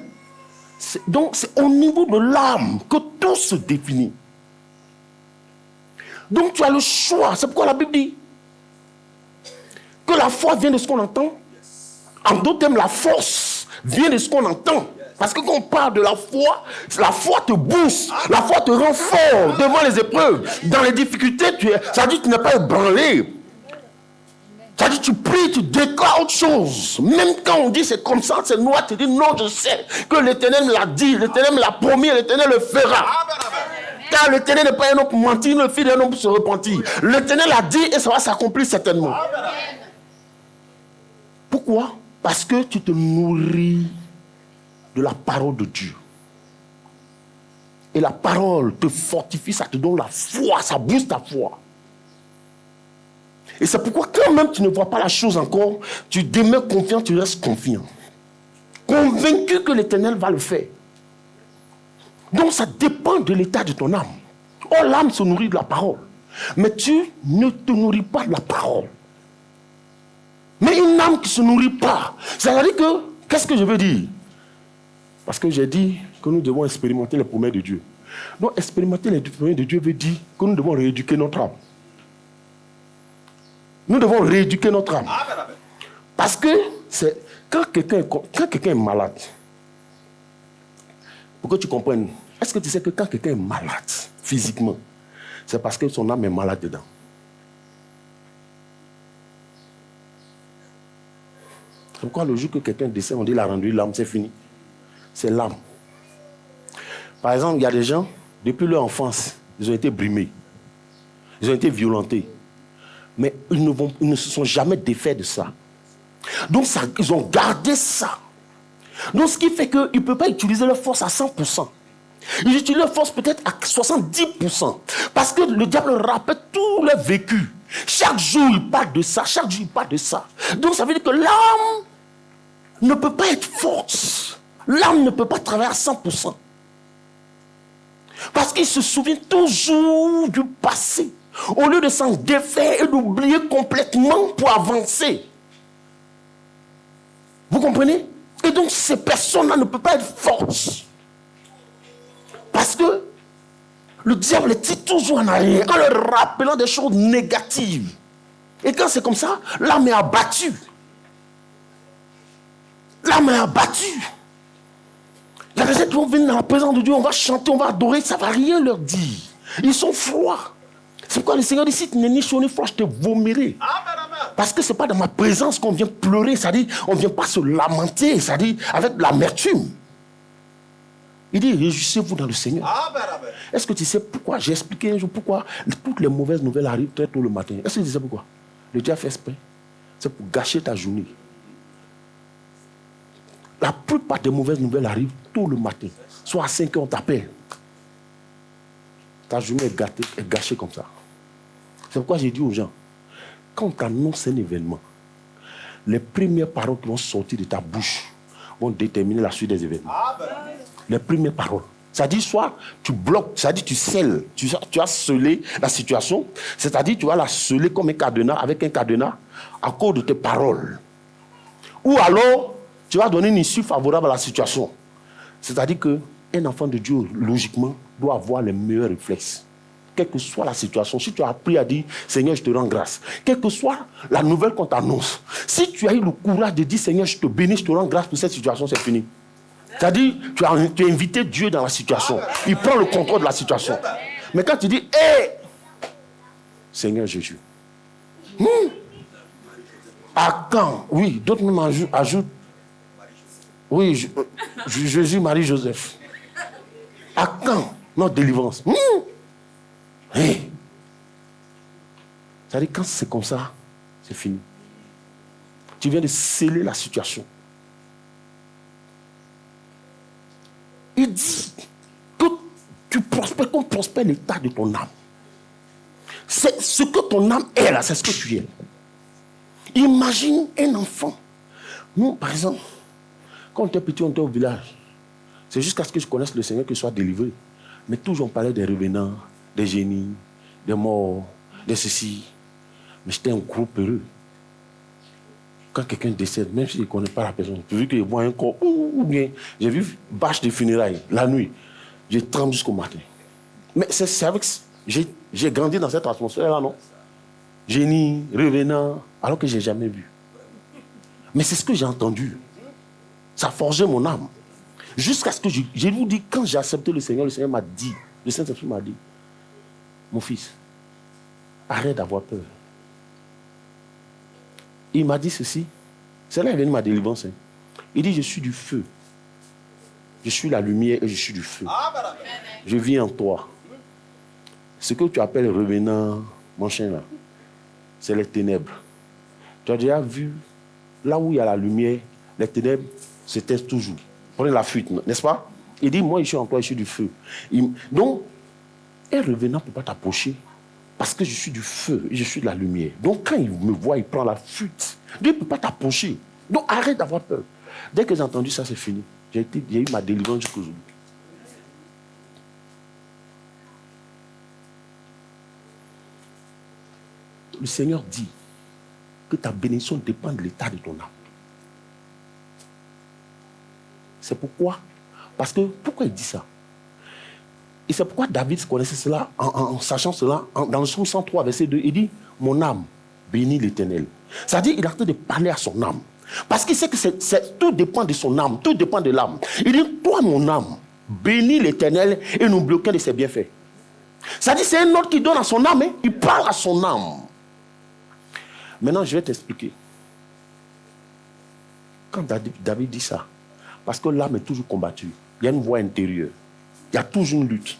c'est au niveau de l'âme que tout se définit. Donc, tu as le choix. C'est pourquoi la Bible dit que la foi vient de ce qu'on entend. En d'autres termes, la force vient de ce qu'on entend. Parce que quand on parle de la foi te booste. La foi te rend fort devant les épreuves. Dans les difficultés, ça dit que tu n'es pas ébranlé. Ça dit, tu pries, tu déclares autre chose. Même quand on dit c'est comme ça, c'est noir, tu dis non, je sais que l'Éternel me l'a dit, l'Éternel me l'a promis, l'Éternel le fera. Car l'Éternel n'est pas un homme pour mentir, le fils d'un homme pour se repentir. L'Éternel a dit et ça va s'accomplir certainement. Pourquoi? Parce que tu te nourris de la parole de Dieu. Et la parole te fortifie, ça te donne la foi, ça booste ta foi. Et c'est pourquoi quand même tu ne vois pas la chose encore, tu demeures confiant, tu restes confiant. Convaincu que l'Éternel va le faire. Donc ça dépend de l'état de ton âme. Oh, l'âme se nourrit de la parole. Mais tu ne te nourris pas de la parole. Mais une âme qui ne se nourrit pas, ça veut dire que, qu'est-ce que je veux dire? Parce que j'ai dit que nous devons expérimenter les promesses de Dieu. Donc expérimenter les promesses de Dieu veut dire que nous devons rééduquer notre âme. Nous devons rééduquer notre âme. Parce que quand quelqu'un est malade, pour que tu comprennes, est-ce que tu sais que quand quelqu'un est malade physiquement, c'est parce que son âme est malade dedans. C'est pourquoi le jour que quelqu'un décède, on dit il a rendu l'âme, c'est fini. C'est l'âme. Par exemple, il y a des gens, depuis leur enfance, ils ont été brimés. Ils ont été violentés. Mais ils ne se sont jamais défaits de ça. Donc ils ont gardé ça. Donc, ce qui fait qu'ils ne peuvent pas utiliser leur force à 100%. Ils utilisent leur force peut-être à 70%. Parce que le diable rappelle tout leur vécu. Chaque jour, il parle de ça. Chaque jour, il parle de ça. Donc, ça veut dire que l'âme ne peut pas être forte. L'âme ne peut pas travailler à 100%. Parce qu'il se souvient toujours du passé. Au lieu de s'en défaire et d'oublier complètement pour avancer. Vous comprenez? Et donc, ces personnes-là ne peuvent pas être fortes. Parce que le diable les tire toujours en arrière en leur rappelant des choses négatives. Et quand c'est comme ça, l'âme est abattue. L'âme est abattue. Il y a des gens qui vont venir dans la présence de Dieu, on va chanter, on va adorer, ça ne va rien leur dire. Ils sont froids. C'est pourquoi le Seigneur dit, si tu n'es ni chaud ni froid, je te vomirai. Parce que ce n'est pas dans ma présence qu'on vient pleurer, c'est-à-dire, on ne vient pas se lamenter, c'est-à-dire, avec l'amertume. Il dit, réjouissez-vous dans le Seigneur. Est-ce que tu sais pourquoi? J'ai expliqué un jour pourquoi toutes les mauvaises nouvelles arrivent très tôt le matin. Est-ce que tu sais pourquoi? Le diable fait exprès. C'est pour gâcher ta journée. La plupart des mauvaises nouvelles arrivent tôt le matin. Soit à 5 heures, on t'appelle. Ta journée est gâchée comme ça. C'est pourquoi j'ai dit aux gens, quand on t'annonce un événement, les premières paroles qui vont sortir de ta bouche vont déterminer la suite des événements. Les premières paroles. C'est-à-dire, soit tu bloques, c'est-à-dire tu scelles, tu as scellé la situation, c'est-à-dire tu vas la sceller comme un cadenas, avec un cadenas, à cause de tes paroles. Ou alors, tu vas donner une issue favorable à la situation. C'est-à-dire qu'un enfant de Dieu, logiquement, doit avoir les meilleurs réflexes. Quelle que soit la situation, si tu as appris à dire « Seigneur, je te rends grâce », quelle que soit la nouvelle qu'on t'annonce, si tu as eu le courage de dire « Seigneur, je te bénis, je te rends grâce pour cette situation », c'est fini. C'est-à-dire, tu as invité Dieu dans la situation. Il prend le contrôle de la situation. Mais quand tu dis « Hé, Seigneur Jésus, à quand ?» Oui, d'autres même ajoutent « Oui, Jésus, Marie, Joseph. À quand notre délivrance ?» Hey. C'est-à-dire, quand c'est comme ça, c'est fini. Tu viens de sceller la situation. Il dit que tu prospères, qu'on prospère l'état de ton âme. C'est ce que ton âme est là, c'est ce que tu es. Imagine un enfant. Nous, par exemple, quand on était petit, on était au village. C'est jusqu'à ce que je connaisse le Seigneur que je sois délivré. Mais toujours on parlait des revenants, des génies, des morts, de ceci. Mais j'étais un gros peureux. Quand quelqu'un décède, même si je ne connais pas la personne, j'ai vu qu'il voit un corps, ou bien j'ai vu bâche de funérailles la nuit, je tremble jusqu'au matin. Mais c'est avec j'ai grandi dans cette atmosphère-là, non? Génie, revenant, alors que je n'ai jamais vu. Mais c'est ce que j'ai entendu. Ça a forgé mon âme. Jusqu'à ce que je vous dis, quand j'ai accepté le Seigneur m'a dit, le Saint-Esprit m'a dit, mon fils, arrête d'avoir peur. Il m'a dit ceci. C'est là qu'il est venu ma délivrance. Il dit, je suis du feu. Je suis la lumière et je suis du feu. Je vis en toi. Ce que tu appelles revenant, mon chien là, c'est les ténèbres. Tu as déjà vu, là où il y a la lumière, les ténèbres se taisent toujours. Prenez la fuite, n'est-ce pas? Il dit, moi je suis en toi, je suis du feu. Donc, un revenant ne peut pas t'approcher. Parce que je suis du feu, je suis de la lumière. Donc quand il me voit, il prend la fuite. Dieu ne peut pas t'approcher. Donc arrête d'avoir peur. Dès que j'ai entendu ça, c'est fini. J'ai eu ma délivrance jusqu'aujourd'hui. Le Seigneur dit que ta bénédiction dépend de l'état de ton âme. C'est pourquoi. Parce que, pourquoi il dit ça? Et c'est pourquoi David connaissait cela, en sachant cela, dans le psaume 103, verset 2, il dit, mon âme bénit l'Éternel. C'est-à-dire, il est en train de parler à son âme. Parce qu'il sait que tout dépend de son âme, tout dépend de l'âme. Il dit, toi, mon âme, bénis l'Éternel et n'oublie aucun de ses bienfaits. C'est-à-dire, c'est un autre qui donne à son âme, hein? Il parle à son âme. Maintenant, je vais t'expliquer. Quand David dit ça, parce que l'âme est toujours combattue, il y a une voix intérieure. Il y a toujours une lutte.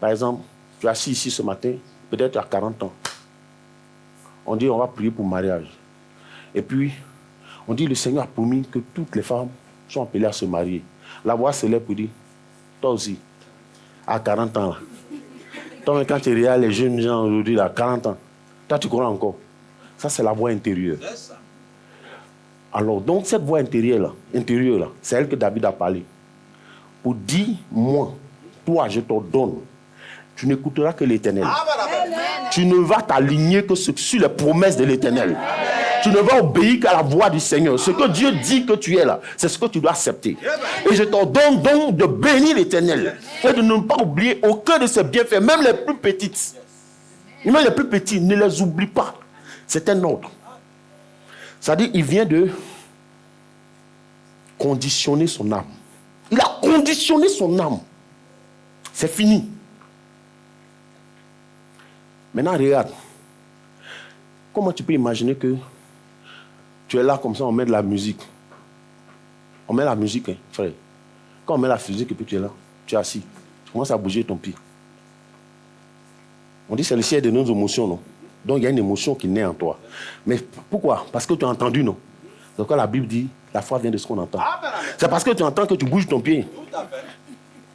Par exemple, tu es assis ici ce matin, peut-être à 40 ans. On dit on va prier pour mariage. Et puis, on dit le Seigneur a promis que toutes les femmes sont appelés à se marier. La voix se lève pour dire, toi aussi, à 40 ans, là. Toi, quand tu regardes les jeunes gens aujourd'hui, à 40 ans, toi, tu crois encore. Ça, c'est la voix intérieure. Alors, donc, cette voix intérieure-là, c'est elle que David a parlé. Pour dire, moi, toi, je t'ordonne, tu n'écouteras que l'Éternel. Tu ne vas t'aligner que sur les promesses de l'Éternel. Tu ne vas obéir qu'à la voix du Seigneur. Ce que Dieu dit que tu es là, c'est ce que tu dois accepter. Et je t'ordonne donc de bénir l'Éternel et de ne pas oublier aucun de ses bienfaits, même les plus petites. Même les plus petits, ne les oublie pas. C'est un ordre. C'est-à-dire, il vient de conditionner son âme. Il a conditionné son âme. C'est fini. Maintenant, regarde. Comment tu peux imaginer que tu es là comme ça, on met de la musique. On met la musique, hein, frère. Quand on met la musique et puis tu es là, tu es assis. Tu commences à bouger ton pied. On dit que c'est le ciel de nos émotions, non? Donc il y a une émotion qui naît en toi. Mais pourquoi? Parce que tu as entendu, non? Donc quand la Bible dit, la foi vient de ce qu'on entend. C'est parce que tu entends que tu bouges ton pied.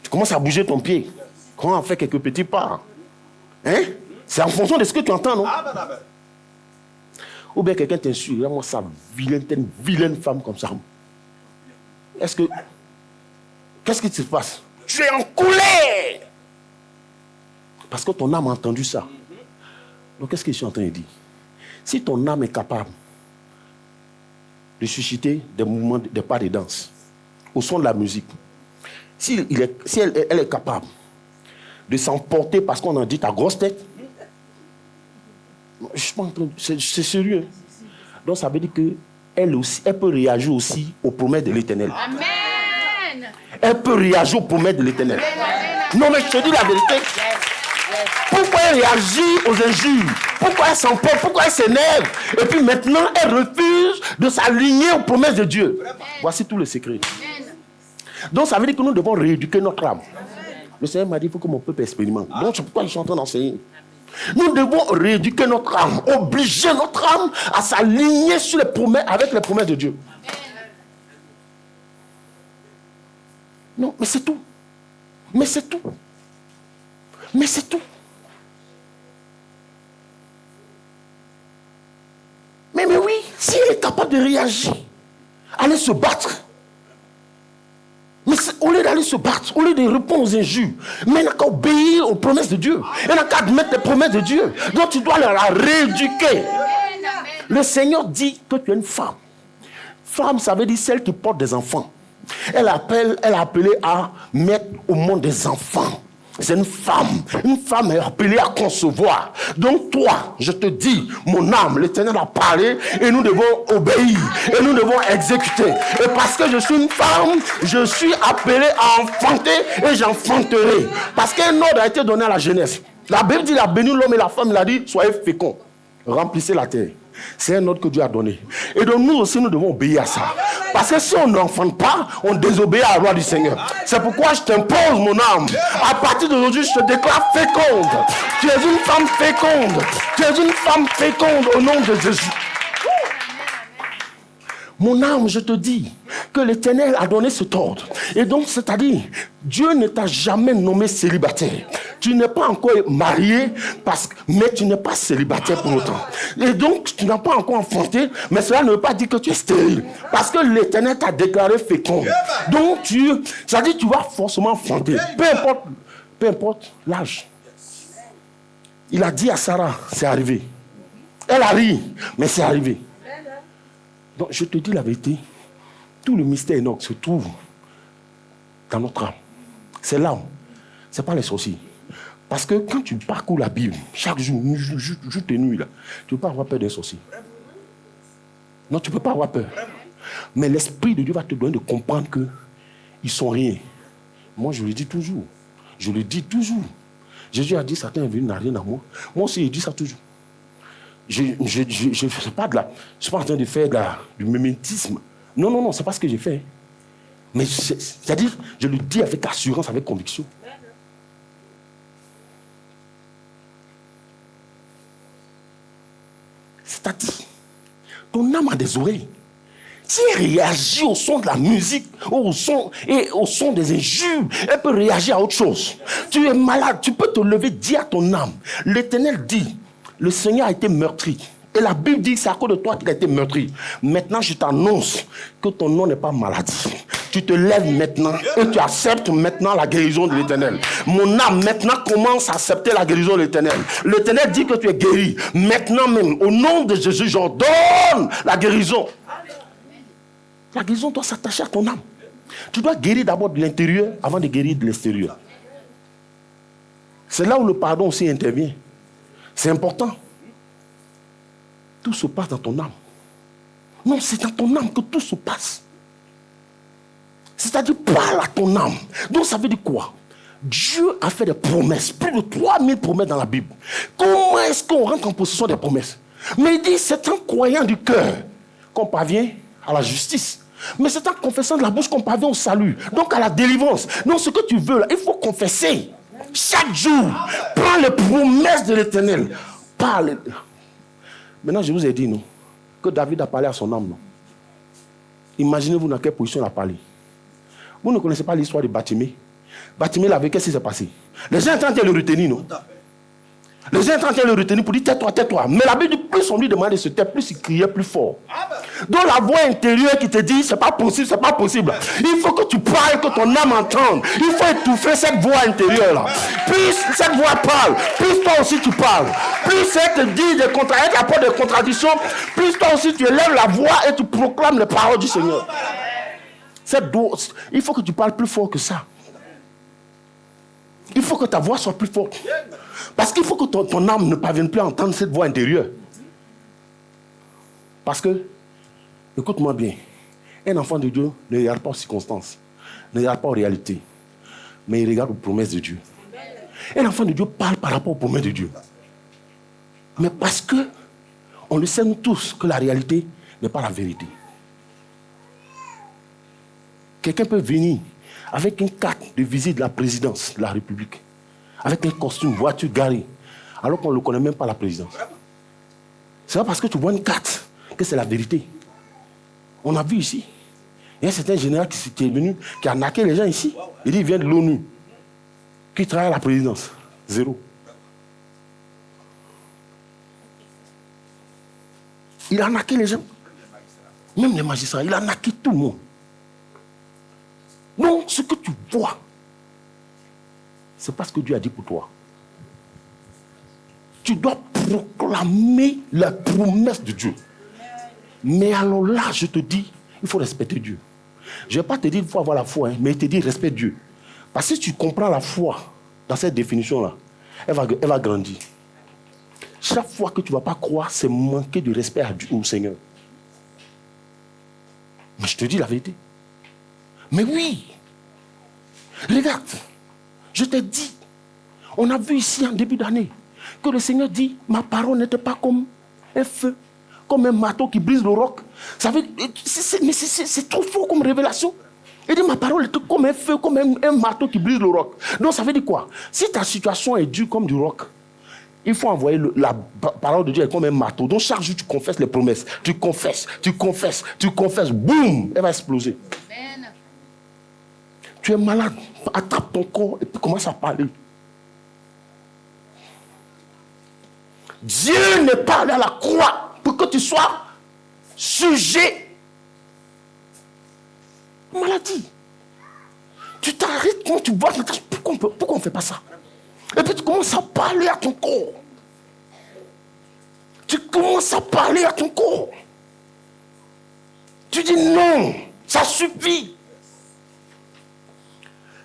Tu commences à bouger ton pied. Comment on fait quelques petits pas? Hein? C'est en fonction de ce que tu entends, non? Ou bien quelqu'un t'insulte, regarde-moi ça, une vilaine femme comme ça. Qu'est-ce qui se passe? Tu es en colère! Parce que ton âme a entendu ça. Donc qu'est-ce que je suis en train de dire? Si ton âme est capable de susciter des mouvements, des pas de danse, au son de la musique, si elle est capable de s'emporter parce qu'on en dit ta grosse tête, c'est sérieux. Donc ça veut dire qu'elle aussi, elle peut réagir aussi aux promesses de l'Éternel. Amen. Elle peut réagir aux promesses de l'Éternel. Non mais je te dis la vérité. Pourquoi elle réagit aux injures? Pourquoi elle s'emporte? Pourquoi elle s'énerve? Et puis maintenant, elle refuse de s'aligner aux promesses de Dieu. Voici tout le secret. Donc ça veut dire que nous devons rééduquer notre âme. Le Seigneur m'a dit, il faut que mon peuple expérimente. Donc c'est pourquoi je suis en train d'enseigner. Nous devons rééduquer notre âme, obliger notre âme à s'aligner sur les promesses, avec les promesses de Dieu. Non, mais c'est tout. Mais c'est tout. Mais c'est tout. Mais oui, si elle est capable de réagir, aller se battre. Mais au lieu d'aller se battre, au lieu de répondre aux injures, mais elle n'a qu'à obéir aux promesses de Dieu. Elle n'a qu'à admettre les promesses de Dieu. Donc tu dois la rééduquer. Le Seigneur dit que tu es une femme. Femme, ça veut dire celle qui porte des enfants. Elle a appelé à mettre au monde des enfants. C'est une femme. Une femme est appelée à concevoir. Donc toi, je te dis, mon âme, l'Éternel a parlé et nous devons obéir. Et nous devons exécuter. Et parce que je suis une femme, je suis appelé à enfanter et j'enfanterai. Parce qu'un ordre a été donné à la jeunesse. La Bible dit, il a béni l'homme et la femme, il a dit, soyez féconds. Remplissez la terre. C'est un ordre que Dieu a donné. Et donc nous aussi, nous devons obéir à ça. Parce que si on n'enfante pas, on désobéit à la loi du Seigneur. C'est pourquoi je t'impose, mon âme. À partir d'aujourd'hui, je te déclare féconde. Tu es une femme féconde. Tu es une femme féconde au nom de Jésus. Mon âme, je te dis que l'Éternel a donné cet ordre. Et donc, c'est-à-dire, Dieu ne t'a jamais nommé célibataire. Tu n'es pas encore marié, mais tu n'es pas célibataire pour autant. Et donc, tu n'as pas encore enfanté, mais cela ne veut pas dire que tu es stérile. Parce que l'Éternel t'a déclaré fécond. Donc, c'est-à-dire, tu vas forcément enfanter. Peu importe l'âge. Il a dit à Sarah, c'est arrivé. Elle a ri, mais c'est arrivé. Donc, je te dis la vérité, tout le mystère Enoch se trouve dans notre âme. C'est l'âme, ce n'est pas les sorciers. Parce que quand tu parcours la Bible, chaque jour, jour et nuit, là, tu ne peux pas avoir peur d'un sorcier. Non, tu ne peux pas avoir peur. Mais l'Esprit de Dieu va te donner de comprendre qu'ils ne sont rien. Moi, je le dis toujours. Jésus a dit, Satan est venu, n'a rien à moi. Moi aussi, je dis ça toujours. Je ne suis pas en train de faire du mimétisme. Non, c'est pas ce que j'ai fait. Mais c'est-à-dire, je le dis avec assurance, avec conviction. C'est-à-dire, ton âme a des oreilles. Si elle réagit au son de la musique, au son des injures, elle peut réagir à autre chose. Tu es malade, tu peux te lever, dire à ton âme. L'Éternel dit, le Seigneur a été meurtri. Et la Bible dit que c'est à cause de toi qu'il a été meurtri. Maintenant, je t'annonce que ton nom n'est pas maladie. Tu te lèves maintenant et tu acceptes maintenant la guérison de l'Éternel. Mon âme maintenant commence à accepter la guérison de l'Éternel. L'Éternel dit que tu es guéri. Maintenant même, au nom de Jésus, j'ordonne la guérison. La guérison doit s'attacher à ton âme. Tu dois guérir d'abord de l'intérieur avant de guérir de l'extérieur. C'est là où le pardon aussi intervient. C'est important. Tout se passe dans ton âme. Non, c'est dans ton âme que tout se passe. C'est-à-dire, parle à ton âme. Donc, ça veut dire quoi? Dieu a fait des promesses. Plus de 3000 promesses dans la Bible. Comment est-ce qu'on rentre en possession des promesses? Mais il dit, c'est en croyant du cœur qu'on parvient à la justice. Mais c'est en confessant de la bouche qu'on parvient au salut. Donc, à la délivrance. Donc, ce que tu veux, là, il faut confesser. Chaque jour, prends les promesses de l'Éternel. Parle. Maintenant, je vous ai dit, non, que David a parlé à son âme, non. Imaginez-vous dans quelle position il a parlé. Vous ne connaissez pas l'histoire de Batimée. Batimée, là, qu'est-ce qui s'est passé? Les gens étaient en train de le retenir, non? Les gens étaient en train de le retenir pour dire tais-toi, tais-toi. Mais la Bible dit, plus on lui demandait de se taire, plus il criait plus fort. Donc la voix intérieure qui te dit, c'est pas possible, c'est pas possible. Il faut que tu parles, que ton âme entende. Il faut étouffer cette voix intérieure-là. Plus cette voix parle, plus toi aussi tu parles. Plus elle te dit des elle t'apporte des contradictions, plus toi aussi tu élèves la voix et tu proclames les paroles du Seigneur. Il faut que tu parles plus fort que ça. Il faut que ta voix soit plus forte. Parce qu'il faut que ton âme ne parvienne plus à entendre cette voix intérieure. Parce que, écoute-moi bien, un enfant de Dieu ne regarde pas aux circonstances, ne regarde pas aux réalités, mais il regarde aux promesses de Dieu. Un enfant de Dieu parle par rapport aux promesses de Dieu. Mais parce que, on le sait nous tous, que la réalité n'est pas la vérité. Quelqu'un peut venir avec une carte de visite de la présidence de la République, avec un costume, voiture garée, alors qu'on ne connaît même pas la présidence. C'est pas parce que tu vois une carte que c'est la vérité. On a vu ici, il y a un certain général qui est venu, qui a naqué les gens ici. Il dit, il vient de l'ONU, qui travaille à la présidence. Zéro. Il a naqué les gens. Même les magistrats, il a naqué tout le monde. Donc, ce que tu vois, c'est pas ce que Dieu a dit pour toi. Tu dois proclamer la promesse de Dieu. Mais alors là, je te dis, il faut respecter Dieu. Je ne vais pas te dire qu'il faut avoir la foi, hein, mais il te dit respecte Dieu. Parce que si tu comprends la foi dans cette définition-là, elle va grandir. Chaque fois que tu ne vas pas croire, c'est manquer de respect à Dieu, au Seigneur. Mais je te dis la vérité. Mais oui, regarde, je te dis, on a vu ici en début d'année que le Seigneur dit, ma parole n'était pas comme un feu, comme un marteau qui brise le roc. Ça veut, c'est trop fort comme révélation. Il dit, ma parole était comme un feu, comme un marteau qui brise le roc. Donc ça veut dire quoi? Si ta situation est dure comme du roc, il faut envoyer la parole de Dieu comme un marteau. Donc chaque jour tu confesses les promesses. Tu confesses, boum, elle va exploser. Amen. Tu es malade, attrape ton corps et puis commence à parler. Dieu n'est pas allé à la croix pour que tu sois sujet à la maladie. Tu t'arrêtes quand tu vois, pourquoi on ne fait pas ça? Et puis tu commences à parler à ton corps. Tu commences à parler à ton corps. Tu dis non, ça suffit.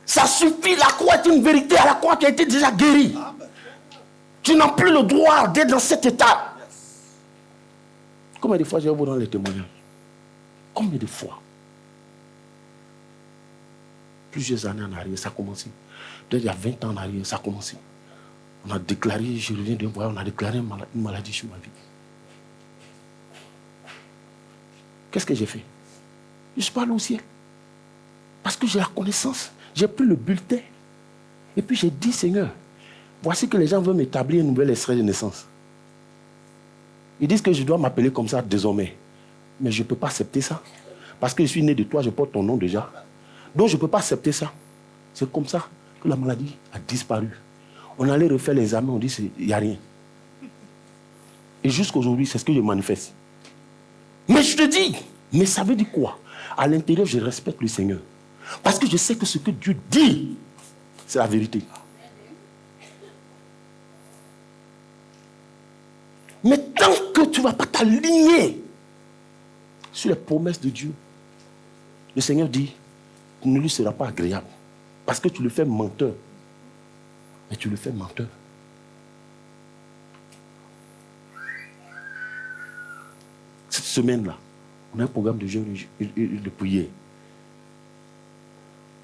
Ça suffit, la croix est une vérité, à la croix qui a été déjà guérie. Tu n'as plus le droit d'être dans cet état. Combien de fois j'ai vu dans les témoignages? Combien de fois? Plusieurs années en arrière, ça a commencé. Peut-être il y a 20 ans en arrière, ça a commencé. On a déclaré, je reviens d'un voyage, on a déclaré une maladie sur ma vie. Qu'est-ce que j'ai fait? Je suis pas allé au ciel. Parce que j'ai la connaissance. J'ai pris le bulletin. Et puis j'ai dit, Seigneur, voici que les gens veulent m'établir un nouvel extrait de naissance. Ils disent que je dois m'appeler comme ça désormais. Mais je ne peux pas accepter ça. Parce que je suis né de toi, je porte ton nom déjà. Donc je ne peux pas accepter ça. C'est comme ça que la maladie a disparu. On allait refaire les examens, on dit il n'y a rien. Et jusqu'aujourd'hui, c'est ce que je manifeste. Mais je te dis, mais ça veut dire quoi? À l'intérieur, je respecte le Seigneur. Parce que je sais que ce que Dieu dit, c'est la vérité. Mais tant que tu ne vas pas t'aligner sur les promesses de Dieu, le Seigneur dit, ne lui sera pas agréable. Parce que tu le fais menteur. Mais tu le fais menteur. Cette semaine-là, on a un programme de jeûne et de prière.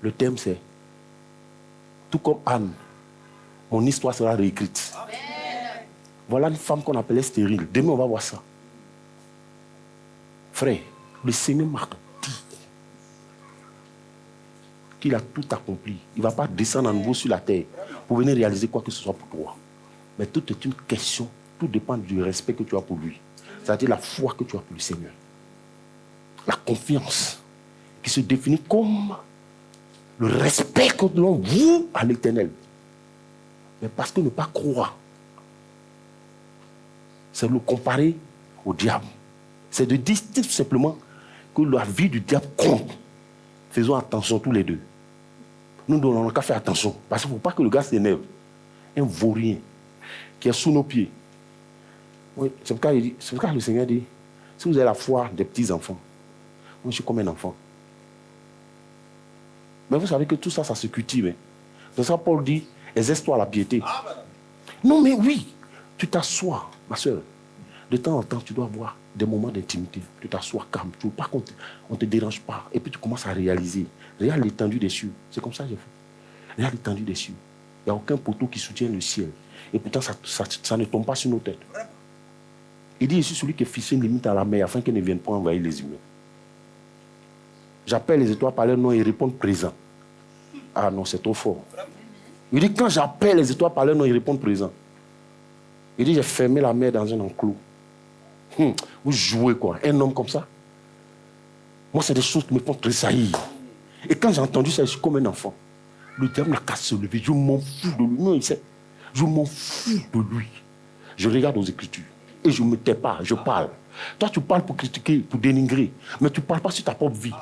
Le thème c'est, tout comme Anne, mon histoire sera réécrite. Amen. Voilà une femme qu'on appelait stérile. Demain, on va voir ça. Frère, le Seigneur m'a dit qu'il a tout accompli. Il ne va pas descendre à nouveau sur la terre pour venir réaliser quoi que ce soit pour toi. Mais tout est une question. Tout dépend du respect que tu as pour lui. C'est-à-dire la foi que tu as pour le Seigneur. La confiance qui se définit comme le respect que l'on voue à l'Éternel. Mais parce que ne pas croire, c'est le comparer au diable. C'est de dire tout simplement que la vie du diable compte. Faisons attention tous les deux. Nous n'avons qu'à faire attention. Parce qu'il ne faut pas que le gars s'énerve. Un vaurien qui est sous nos pieds. Oui, c'est pourquoi le Seigneur dit, si vous avez la foi des petits-enfants, moi je suis comme un enfant. Mais vous savez que tout ça, ça se cultive. Hein. C'est ça Paul dit, exerce-toi la piété. Non mais oui, tu t'assois, ma soeur. De temps en temps, tu dois avoir des moments d'intimité. Tu t'assois calme. Tu ne veux pas qu'on ne te dérange pas. Et puis tu commences à réaliser. Regarde l'étendue des cieux. C'est comme ça que j'ai fait. Regarde l'étendue des cieux. Il n'y a aucun poteau qui soutient le ciel. Et pourtant, ça ne tombe pas sur nos têtes. Il dit ici celui qui est fixé une limite à la mer afin qu'elle ne vienne pas envahir les humains. J'appelle les étoiles par leur nom et ils répondent présent. Ah non, c'est trop fort. Il dit quand j'appelle les étoiles par leur nom, ils répondent présent. Il dit j'ai fermé la mer dans un enclos. Vous jouez quoi? Un homme comme ça? Moi, c'est des choses qui me font tressaillir. Et quand j'ai entendu ça, je suis comme un enfant. Le diable n'a qu'à se lever. Je m'en fous de lui. Non, il sait. Je m'en fous de lui. Je regarde aux Écritures. Et je ne me tais pas, je parle. Toi, tu parles pour critiquer, pour dénigrer. Mais tu ne parles pas sur ta propre vie.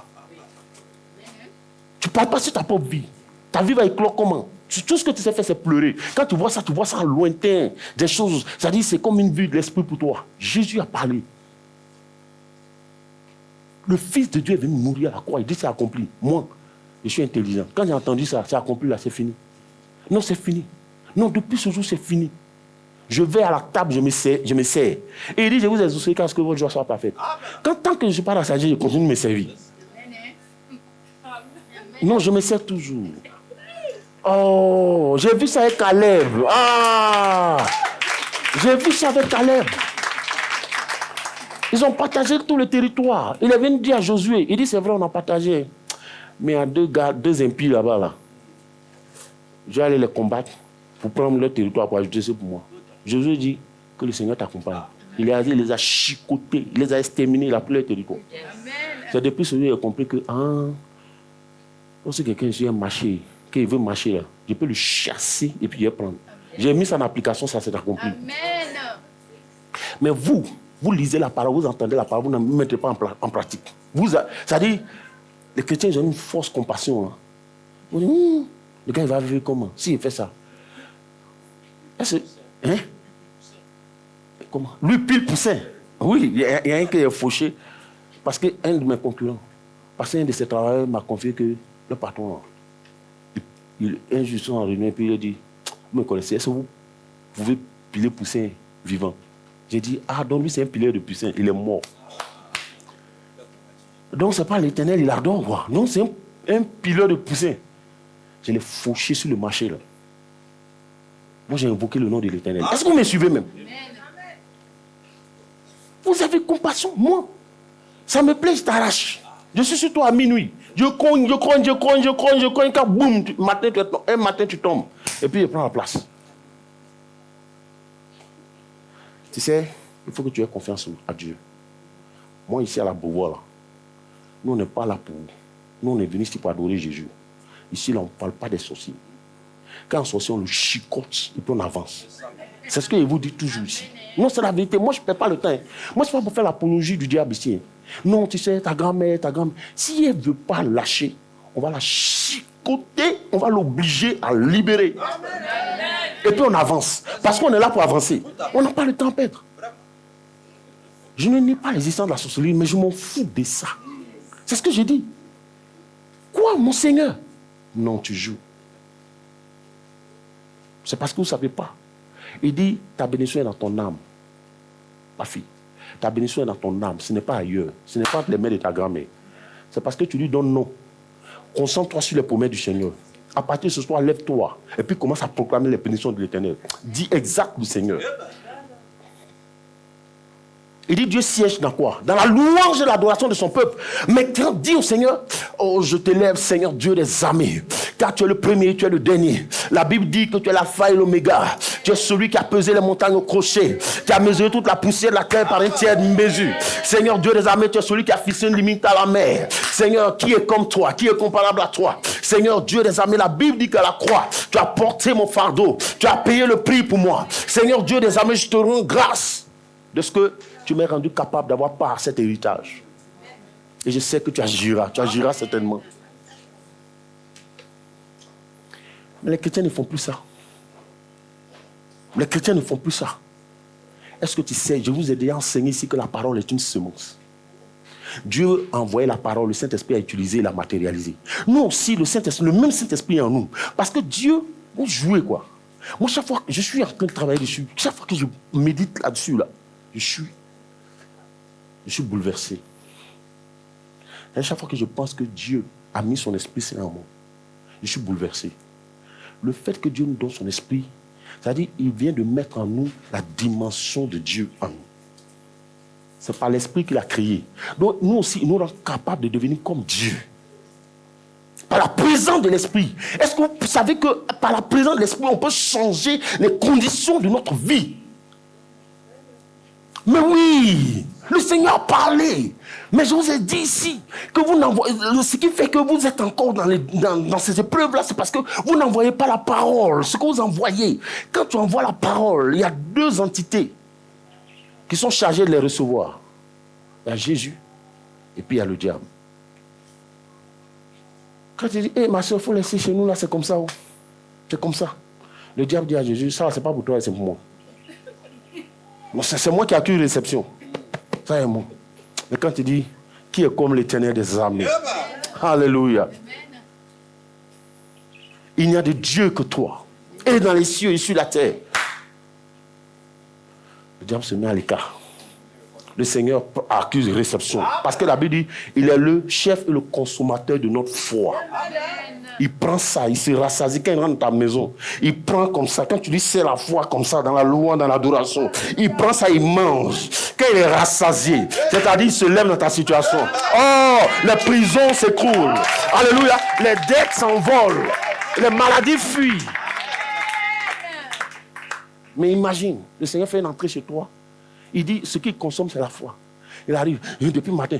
Tu ne parles pas sur ta propre vie. Ta vie va éclore comment? Tout ce que tu sais faire, c'est pleurer. Quand tu vois ça lointain. Des choses, ça dit, c'est comme une vue de l'esprit pour toi. Jésus a parlé. Le Fils de Dieu est venu mourir à la croix. Il dit, c'est accompli. Moi, je suis intelligent. Quand j'ai entendu ça, c'est accompli là, c'est fini. Non, c'est fini. Non, depuis ce jour, c'est fini. Je vais à la table, je me sers. Et il dit, je vous exaucerai car ce que votre joie soit parfaite. Tant que je ne suis pas dans sa vie, je continue de me servir. Non, je me sers toujours. Oh, j'ai vu ça avec Caleb. Ah, j'ai vu ça avec Caleb. Ils ont partagé tout le territoire. Il est venu dire à Josué, il dit, c'est vrai, on a partagé. Mais il y a deux impies là-bas. Là. Je vais aller les combattre pour prendre leur territoire pour ajouter ça pour moi. Josué dit que le Seigneur t'accompagne. Il les a chicotés, il les a exterminés, il a pris leur territoire. C'est depuis ce jour qu'il a compris que, si quelqu'un vient marcher, qu'il veut marcher là, je peux le chasser et puis le prendre. J'ai mis ça en application, ça s'est accompli. Amen. Mais vous lisez la parole, vous entendez la parole, vous ne mettez pas en pratique. C'est-à-dire, les chrétiens ils ont une fausse compassion. Hein. Vous dites, le gars il va vivre comment? S'il fait ça. Hein? Comment? Lui pile poussin. Oui, il y a un qui est fauché. Parce qu'un de mes concurrents, parce qu'un de ses travailleurs m'a confié que le patron, un jour, ils sont en réunion, et puis il a dit, vous me connaissez, est-ce que vous pouvez piler poussin vivant? J'ai dit, donc lui c'est un pileur de poussin, il est mort. Donc c'est pas l'Éternel, il adore, quoi. Non, c'est un pileur de poussin. Je l'ai fauché sur le marché, là. Moi, j'ai invoqué le nom de l'Éternel. Est-ce que vous me suivez même? Vous avez compassion, moi. Ça me plaît, je t'arrache. Je suis sur toi à minuit. Je cogne, quand boum, un matin tu tombes. Et puis je prends la place. Tu sais, il faut que tu aies confiance à Dieu. Moi, ici à la Beauvoir, là, Nous, on n'est pas là pour... Nous, on est venus ici pour adorer Jésus. Ici, là, on ne parle pas des sorciers. Quand un sorcier, on le chicote et puis on avance. C'est ce que je vous dis toujours ici. Non, c'est la vérité. Moi, je ne perds pas le temps. Moi, ce n'est pas pour faire l'apologie du diable ici. Non, tu sais, ta grand-mère. Si elle ne veut pas lâcher, on va la chicoter, on va l'obliger à libérer. Et puis on avance. Parce qu'on est là pour avancer. On n'a pas le temps à perdre. Je ne nie pas l'existence de la sorcellerie, mais je m'en fous de ça. C'est ce que j'ai dit. Quoi, mon Seigneur? Non, tu joues. C'est parce que vous ne savez pas. Il dit, ta bénédiction est dans ton âme. Ma fille, ta bénédiction est dans ton âme. Ce n'est pas ailleurs. Ce n'est pas entre les mains de ta grand-mère. C'est parce que tu lui donnes non. Concentre-toi sur les promesses du Seigneur. À partir de ce soir, lève-toi. Et puis commence à proclamer les bénédictions de l'Éternel. Dis exact du Seigneur. Il dit Dieu siège dans quoi? Dans la louange et l'adoration de son peuple. Maintenant, dis au Seigneur, oh, je t'élève, Seigneur Dieu des armées. Car tu es le premier, tu es le dernier. La Bible dit que tu es l'alpha et l'oméga. Tu es celui qui a pesé les montagnes au crochet. Qui a mesuré toute la poussière de la terre par une tiers mesure. Seigneur Dieu des armées, tu es celui qui a fixé une limite à la mer. Seigneur, qui est comme toi? Qui est comparable à toi? Seigneur Dieu des armées, la Bible dit qu'à la croix, tu as porté mon fardeau. Tu as payé le prix pour moi. Seigneur Dieu des armées, je te rends grâce de ce que tu m'as rendu capable d'avoir part à cet héritage. Et je sais que tu agiras certainement. Mais les chrétiens ne font plus ça. Les chrétiens ne font plus ça. Est-ce que tu sais, je vous ai déjà enseigné ici que la parole est une semence. Dieu a envoyé la parole, le Saint-Esprit a utilisé et l'a matérialisé. Nous aussi, le même Saint-Esprit est en nous. Parce que Dieu, vous jouez quoi. Moi, chaque fois que je suis en train de travailler dessus, chaque fois que je médite là-dessus, je suis bouleversé. Et chaque fois que je pense que Dieu a mis son esprit en moi, je suis bouleversé. Le fait que Dieu nous donne son esprit, c'est-à-dire qu'il vient de mettre en nous la dimension de Dieu en nous. C'est par l'esprit qu'il a créé. Donc nous aussi, il nous rend capables de devenir comme Dieu. Par la présence de l'esprit. Est-ce que vous savez que par la présence de l'esprit, on peut changer les conditions de notre vie? Mais oui, le Seigneur a parlé. Mais je vous ai dit ici que vous n'envoyez. Ce qui fait que vous êtes encore dans ces épreuves-là, c'est parce que vous n'envoyez pas la parole. Ce que vous envoyez, quand tu envoies la parole, il y a deux entités qui sont chargées de les recevoir. Il y a Jésus et puis il y a le diable. Quand tu dis, ma soeur, il faut laisser chez nous, là, c'est comme ça. C'est comme ça. Le diable dit à Jésus, ça, c'est pas pour toi, c'est pour moi. C'est moi qui ai accueilli réception. Ça est moi. Mais quand tu dis, qui est comme l'Éternel des armées? Alléluia. Il n'y a de Dieu que toi. Et dans les cieux et sur la terre. Le diable se met à l'écart. Le Seigneur accuse réception. Parce que la Bible dit, il est le chef et le consommateur de notre foi. Il prend ça, il se rassasie quand il rentre dans ta maison. Il prend comme ça. Quand tu dis c'est la foi comme ça, dans la louange, dans l'adoration, il prend ça, il mange. Quand il est rassasié, c'est-à-dire il se lève dans ta situation. Oh, les prisons s'écroulent. Alléluia. Les dettes s'envolent. Les maladies fuient. Mais imagine, le Seigneur fait une entrée chez toi. Il dit, ce qu'il consomme, c'est la foi. Il arrive, depuis le matin.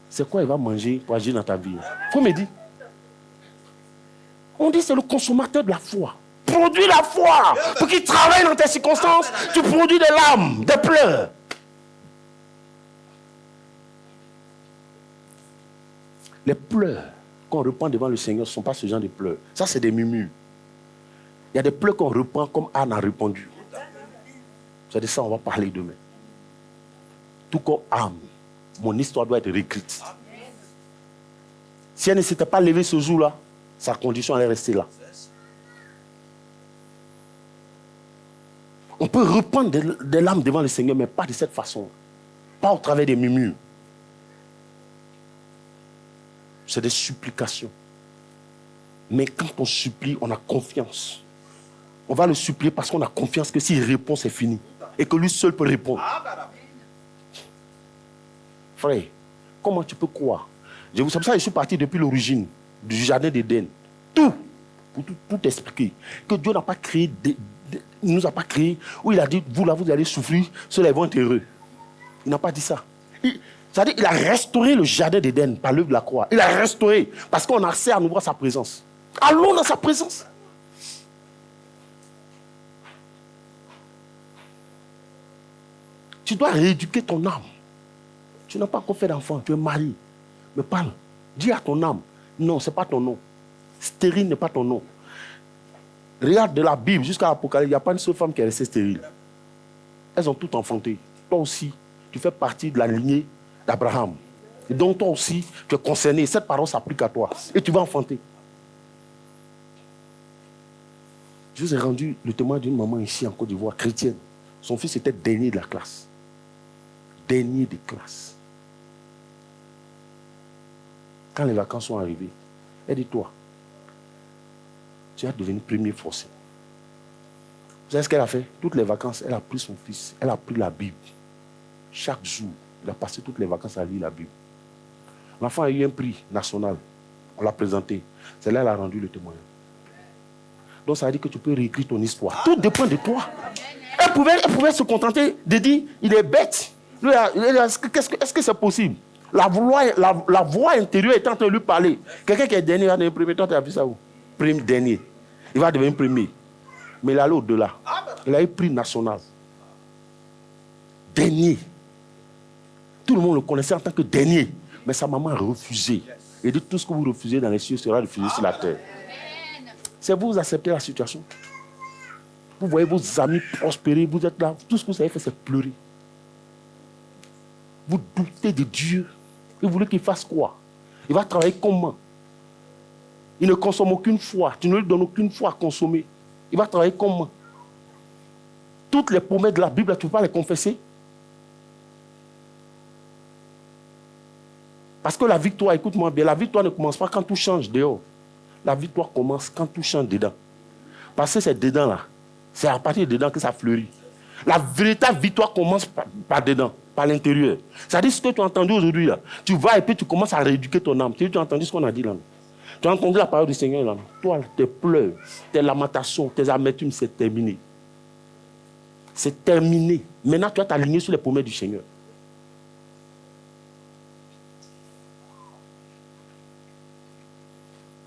C'est quoi il va manger pour agir dans ta vie? Il faut me dire. On dit c'est le consommateur de la foi. Produis la foi. Pour qu'il travaille dans tes circonstances, tu produis des larmes, des pleurs. Les pleurs qu'on reprend devant le Seigneur ne sont pas ce genre de pleurs. Ça, c'est des murmures. Il y a des pleurs qu'on reprend comme Anne a répondu. C'est de ça qu'on va parler demain. Tout comme âme, mon histoire doit être réécrite. Si elle ne s'était pas levée ce jour-là, sa condition allait rester là. On peut reprendre des larmes devant le Seigneur, mais pas de cette façon. Pas au travers des murmures. C'est des supplications. Mais quand on supplie, on a confiance. On va le supplier parce qu'on a confiance que s'il répond, c'est fini. Et que lui seul peut répondre. Frère, comment tu peux croire? C'est pour ça que je suis parti depuis l'origine du jardin d'Éden. Tout pour tout expliquer. Que Dieu n'a pas créé, il ne nous a pas créé, où il a dit, vous là, vous allez souffrir, ceux-là vont être heureux. Il n'a pas dit ça. C'est-à-dire qu'il a restauré le jardin d'Éden par l'œuvre de la croix. Il a restauré parce qu'on a accès à nous voir sa présence. Allons dans sa présence. Tu dois rééduquer ton âme. Tu n'as pas encore fait d'enfant, tu es marié. Mais parle. Dis à ton âme, non, ce n'est pas ton nom. Stérile n'est pas ton nom. Regarde de la Bible jusqu'à l'Apocalypse, il n'y a pas une seule femme qui est restée stérile. Elles ont toutes enfanté. Toi aussi, tu fais partie de la lignée d'Abraham. Et donc toi aussi, tu es concerné. Cette parole s'applique à toi. Et tu vas enfanter. Je vous ai rendu le témoin d'une maman ici en Côte d'Ivoire, chrétienne. Son fils était dernier de la classe. Dernier de classe. Quand les vacances sont arrivées, elle dit, toi, tu vas devenir premier forcé. Vous savez ce qu'elle a fait? Toutes les vacances, elle a pris son fils, elle a pris la Bible. Chaque jour, il a passé toutes les vacances à lire la Bible. L'enfant a eu un prix national. On l'a présenté. C'est là qu'elle a rendu le témoignage. Donc ça veut dire que tu peux réécrire ton histoire. Tout dépend de toi. Elle pouvait se contenter de dire, il est bête. Est-ce que c'est possible? La voix intérieure est en train de lui parler. Quelqu'un qui est dernier va devenir premier. Toi, tu as vu ça où? Premier, dernier. Il va devenir premier. Mais il est allé au-delà. Il a eu prix national. Dernier. Tout le monde le connaissait en tant que dernier. Mais sa maman a refusé. Il dit, tout ce que vous refusez dans les cieux sera refusé sur la terre. C'est vous acceptez la situation. Vous voyez vos amis prospérer, vous êtes là. Tout ce que vous avez fait, c'est pleurer. Vous doutez de Dieu. Et vous voulez qu'il fasse quoi? Il va travailler comment? Il ne consomme aucune foi. Tu ne lui donnes aucune foi à consommer. Il va travailler comment? Toutes les promesses de la Bible, tu ne peux pas les confesser. Parce que la victoire, écoute-moi bien, la victoire ne commence pas quand tout change dehors. La victoire commence quand tout change dedans. Parce que c'est dedans là. C'est à partir de dedans que ça fleurit. La véritable victoire commence par dedans, par l'intérieur. C'est-à-dire ce que tu as entendu aujourd'hui là. Tu vas et puis tu commences à rééduquer ton âme. Tu as entendu ce qu'on a dit là. Tu as entendu la parole du Seigneur là. Toi, tes pleurs, tes lamentations, tes amertumes, c'est terminé. C'est terminé. Maintenant, tu vas t'aligner sur les promesses du Seigneur.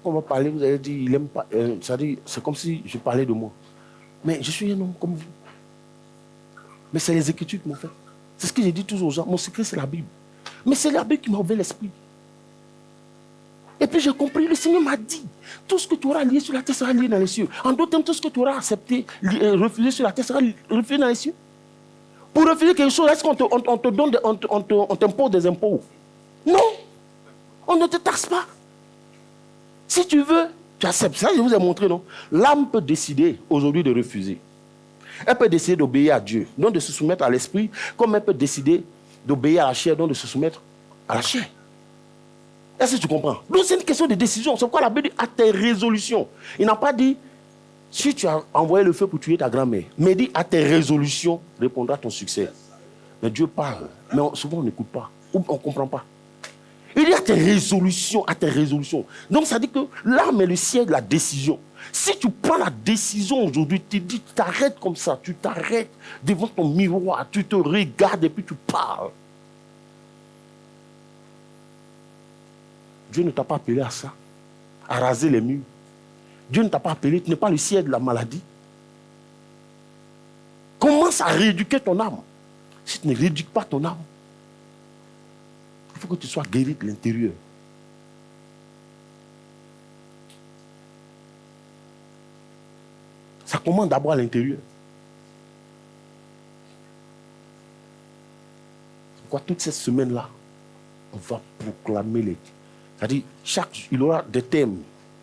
On va parler, vous allez dire, il n'aime pas. C'est comme si je parlais de moi. Mais je suis un homme comme vous. Mais c'est les Écritures qui m'ont fait. C'est ce que j'ai dit toujours aux gens. Mon secret, c'est la Bible. Mais c'est la Bible qui m'a ouvert l'esprit. Et puis j'ai compris, le Seigneur m'a dit, tout ce que tu auras lié sur la terre sera lié dans les cieux. En d'autres termes, tout ce que tu auras accepté, refusé sur la terre sera refusé dans les cieux. Pour refuser quelque chose, est-ce qu'on te donne, on t'impose des impôts? Non. On ne te taxe pas. Si tu veux, tu acceptes. Ça, je vous ai montré, non? L'âme peut décider aujourd'hui de refuser. Elle peut décider d'obéir à Dieu, donc de se soumettre à l'esprit, comme elle peut décider d'obéir à la chair, donc de se soumettre à la chair. Est-ce que tu comprends? Donc c'est une question de décision. C'est pourquoi la Bible dit à tes résolutions. Il n'a pas dit si tu as envoyé le feu pour tuer ta grand-mère, mais dit à tes résolutions répondra ton succès. Mais Dieu parle, mais souvent on n'écoute pas, ou on ne comprend pas. Il dit à tes résolutions, à tes résolutions. Donc ça dit que l'âme est le siège de la décision. Si tu prends la décision aujourd'hui, tu dis, tu t'arrêtes comme ça, tu t'arrêtes devant ton miroir, tu te regardes et puis tu parles. Dieu ne t'a pas appelé à ça, à raser les murs. Dieu ne t'a pas appelé, tu n'es pas le siège de la maladie. Commence à rééduquer ton âme. Si tu ne rééduques pas ton âme, il faut que tu sois guéri de l'intérieur. Ça commence d'abord à l'intérieur. Pourquoi toute cette semaine-là, on va proclamer les... C'est-à-dire, il y aura des thèmes.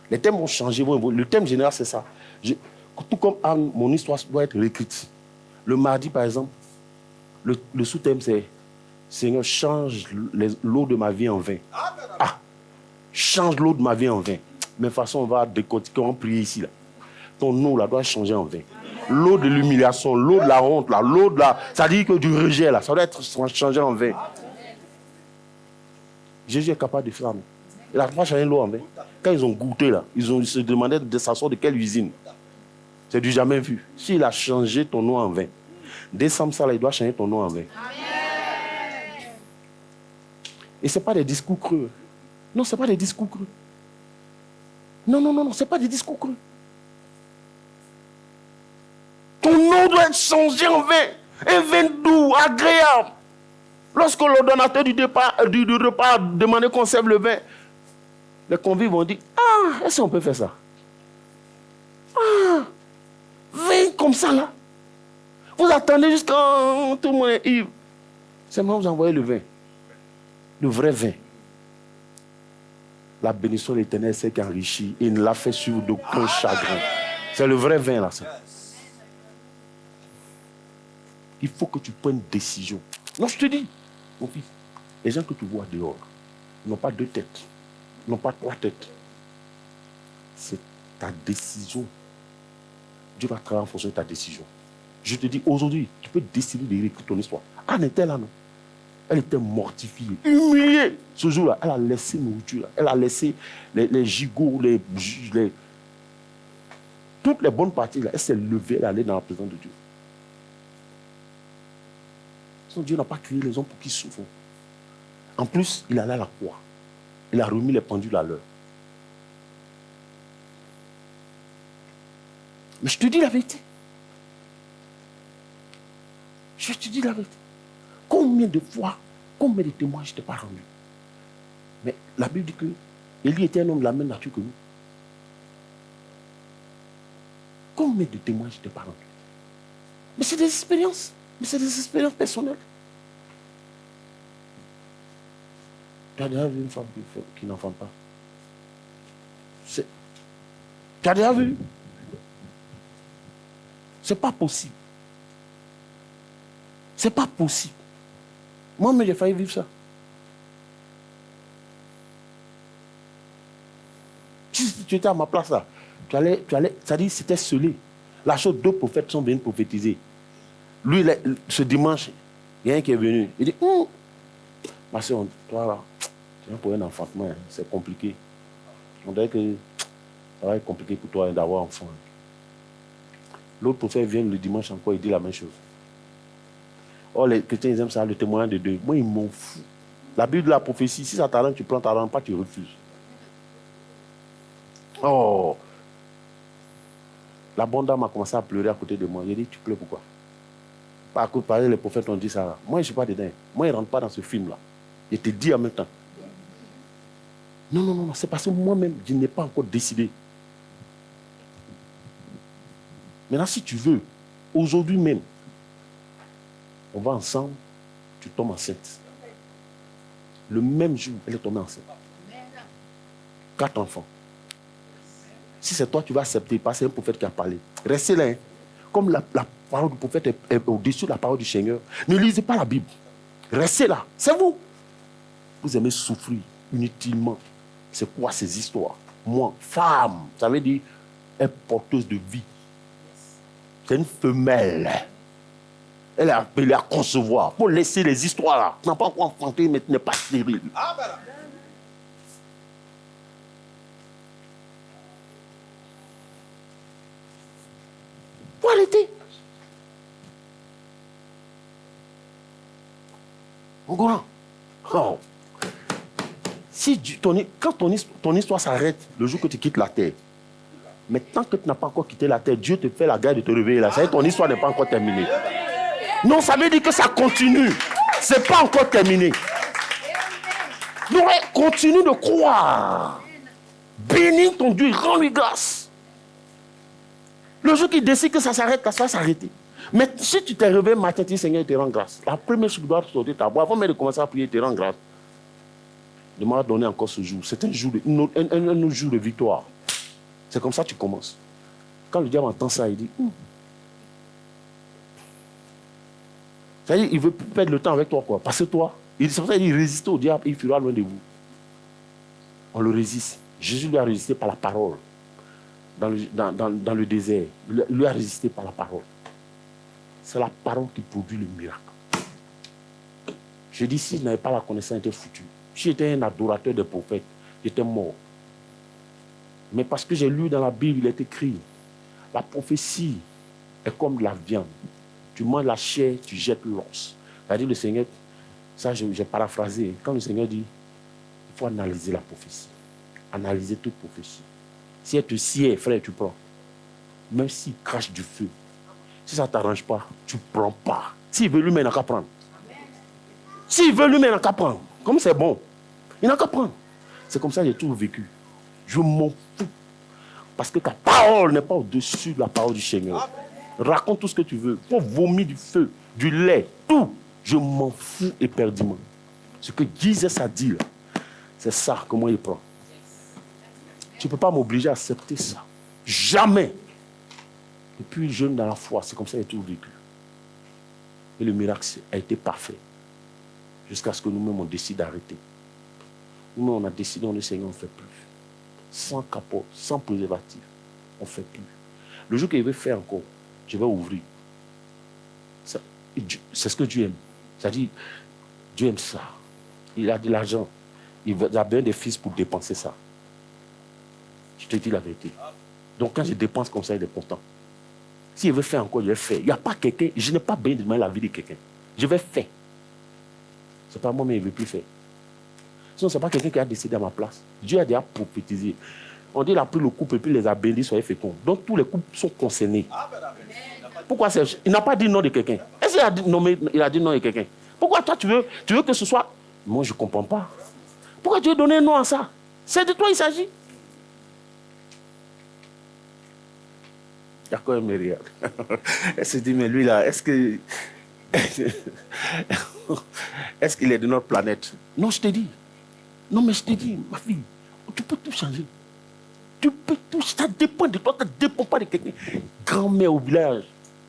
Les thèmes vont changer. Le thème général, c'est ça. Tout comme Anne, mon histoire doit être réécrite. Le mardi, par exemple, le sous-thème, c'est Seigneur, change l'eau de ma vie en vin. Ah, change l'eau de ma vie en vin. Mais de toute façon, on va décortiquer, on va prier ici. Là. Ton eau là, doit changer en vin. L'eau de l'humiliation, l'eau de la honte, là, l'eau de la... Ça dit que du rejet, là, ça doit être changé en vin. Jésus est capable de faire. Il n'a pas changé l'eau en vin. Quand ils ont goûté là, ils se demandaient de s'asseoir de quelle usine. C'est du jamais vu. S'il a changé ton eau en vin, décembre ça là, il doit changer ton eau en vin. Et ce n'est pas des discours creux. Non, ce n'est pas des discours creux. Non, ce n'est pas des discours creux. Ton eau doit être changé en vin. Un vin doux, agréable. Lorsque l'ordonnateur du repas a demandé qu'on serve le vin, les convives vont dire, ah, est-ce qu'on peut faire ça? Ah, vin comme ça là. Vous attendez jusqu'à tout le monde est ivre. C'est moi vous envoyez le vin. Le vrai vin. La bénédiction de l'Éternel, c'est qui enrichit et ne l'a fait suivre d'aucun chagrin. C'est le vrai vin là. Ça. Il faut que tu prennes une décision. Non, je te dis, mon fils, les gens que tu vois dehors n'ont pas deux têtes, n'ont pas trois têtes. C'est ta décision. Dieu va travailler en fonction de ta décision. Je te dis, aujourd'hui, tu peux décider de réécrire ton histoire. Anne était là, non? Elle était mortifiée, humiliée. Ce jour-là, elle a laissé nourriture. Elle a laissé les gigots, toutes les bonnes parties. Là, elle s'est levée, elle allait dans la présence de Dieu. Son Dieu n'a pas créé les hommes pour qu'ils souffrent. En plus, il allait à la croix. Il a remis les pendules à l'heure. Mais je te dis la vérité. Je te dis la vérité. Combien de fois, combien de témoins je ne t'ai pas rendu? Mais la Bible dit que Élie était un homme de la même nature que nous. Combien de témoins je ne t'ai pas rendu? Mais c'est des expériences. Mais c'est des expériences personnelles. Tu as déjà vu une femme qui n'enfante pas? Tu as déjà vu? C'est pas possible. C'est pas possible. Moi-même, j'ai failli vivre ça. Si tu étais à ma place là, tu allais, ça dit c'était scellé. La chose, deux prophètes sont venus prophétiser. Lui, ce dimanche, il y a un qui est venu. Il dit, ma soeur, toi là, tu es pour un enfantement, hein, c'est compliqué. On dirait que ça va être compliqué pour toi d'avoir un enfant. L'autre prophète vient le dimanche encore, il dit la même chose. Oh, les chrétiens, ils aiment ça, le témoignage de Dieu. Moi, ils m'en foutent. La Bible de la prophétie, si ça t'arrange, tu prends, t'arrange pas, tu refuses. Oh! La bonne dame a commencé à pleurer à côté de moi. J'ai dit, tu pleures pourquoi? Par contre, les prophètes ont dit ça là. Moi, je ne suis pas dedans. Moi, ils ne rentrent pas dans ce film-là. Je te dis en même temps. Non, c'est parce que moi-même, je n'ai pas encore décidé. Maintenant, si tu veux, aujourd'hui même, on va ensemble, tu tombes enceinte. Le même jour, elle est tombée enceinte. 4 enfants. Si c'est toi, tu vas accepter, parce que c'est un prophète qui a parlé. Restez là. Hein. Comme la parole du prophète est au-dessus de la parole du Seigneur, ne lisez pas la Bible. Restez là. C'est vous. Vous aimez souffrir inutilement. C'est quoi ces histoires? Moi, femme, ça veut dire, elle est porteuse de vie. C'est une femelle. Elle est appelée à concevoir. Pour laisser les histoires là. Tu n'as pas encore enfanté, mais tu n'es pas stérile. Faut arrêter. On comprend. Oh. Si quand ton histoire s'arrête le jour que tu quittes la terre, mais tant que tu n'as pas encore quitté la terre, Dieu te fait la grâce de te réveiller là. Ça veut dire que ton histoire n'est pas encore terminée. Non, ça veut dire que ça continue. Ce n'est pas encore terminé. Donc, continue de croire. Bénis ton Dieu, rends-lui grâce. Le jour qu'il décide que ça s'arrête, ça va s'arrêter. Mais si tu t'es réveillé matin, tu dis Seigneur, il te rend grâce. La première chose que tu dois sortir ta voix, avant même de commencer à prier, il te rend grâce. De m'avoir donné encore ce jour. C'est un jour un jour de victoire. C'est comme ça que tu commences. Quand le diable entend ça, il dit c'est-à-dire, il veut perdre le temps avec toi, quoi. Parce que toi, c'est pour ça qu'il dit résistez au diable, il fuira loin de vous. On le résiste. Jésus lui a résisté par la parole. Dans le désert, il lui a résisté par la parole. C'est la parole qui produit le miracle. Je dis, si je n'avais pas la connaissance, j'étais foutu. Si j'étais un adorateur des prophètes, j'étais mort. Mais parce que j'ai lu dans la Bible, il est écrit, la prophétie est comme de la viande. Tu manges la chair, tu jettes l'os. C'est-à-dire le Seigneur, ça j'ai paraphrasé, quand le Seigneur dit, il faut analyser la prophétie. Analyser toute prophétie. Si elle te sied, frère, tu prends. Même s'il crache du feu, si ça ne t'arrange pas, tu ne prends pas. S'il veut lui-même, il n'a qu'à prendre. S'il veut lui-même, il n'a qu'à prendre. Comme c'est bon, il n'a qu'à prendre. C'est comme ça que j'ai toujours vécu. Je m'en fous. Parce que ta parole n'est pas au-dessus de la parole du Seigneur. Raconte tout ce que tu veux. Il faut vomir du feu, du lait, tout. Je m'en fous éperdument. Ce que Jesus a dit là, c'est ça, comment il prend. Tu ne peux pas m'obliger à accepter ça. Jamais. Depuis jeune dans la foi, c'est comme ça que j'ai toujours vécu. Et le miracle a été parfait. Jusqu'à ce que nous-mêmes on décide d'arrêter. Nous-mêmes on a décidé, on dit Seigneur, on ne fait plus. Sans capote, sans préservatif, on ne fait plus. Le jour qu'il veut faire encore, je vais ouvrir. C'est ce que Dieu aime. C'est-à-dire, Dieu aime ça. Il a de l'argent. Il a besoin des fils pour dépenser ça. Je te dis la vérité. Donc quand je dépense comme ça, il est content. S'il veut faire encore, je vais faire. Il n'y a pas quelqu'un, je n'ai pas besoin de demander la vie de quelqu'un. Je vais faire. Ce n'est pas moi, mais il ne veut plus faire. Sinon, ce n'est pas quelqu'un qui a décidé à ma place. Dieu a déjà prophétisé. On dit qu'il a pris le couple et puis les a bénis, soyez féconds. Donc tous les couples sont concernés. Pourquoi il n'a pas dit non de quelqu'un. Est-ce qu'il a dit non, il a dit non de quelqu'un? Pourquoi toi tu veux que ce soit... Moi je ne comprends pas. Pourquoi tu veux donner un nom à ça? C'est de toi il s'agit. D'accord, elle me regarde. Elle se dit, mais lui là, est-ce qu'il est de notre planète? Non, je te dis. Non, mais je te dis, ma fille, tu peux tout changer. Tu peux tout, ça dépend de toi, ça ne dépend pas de quelqu'un. Grand-mère au village,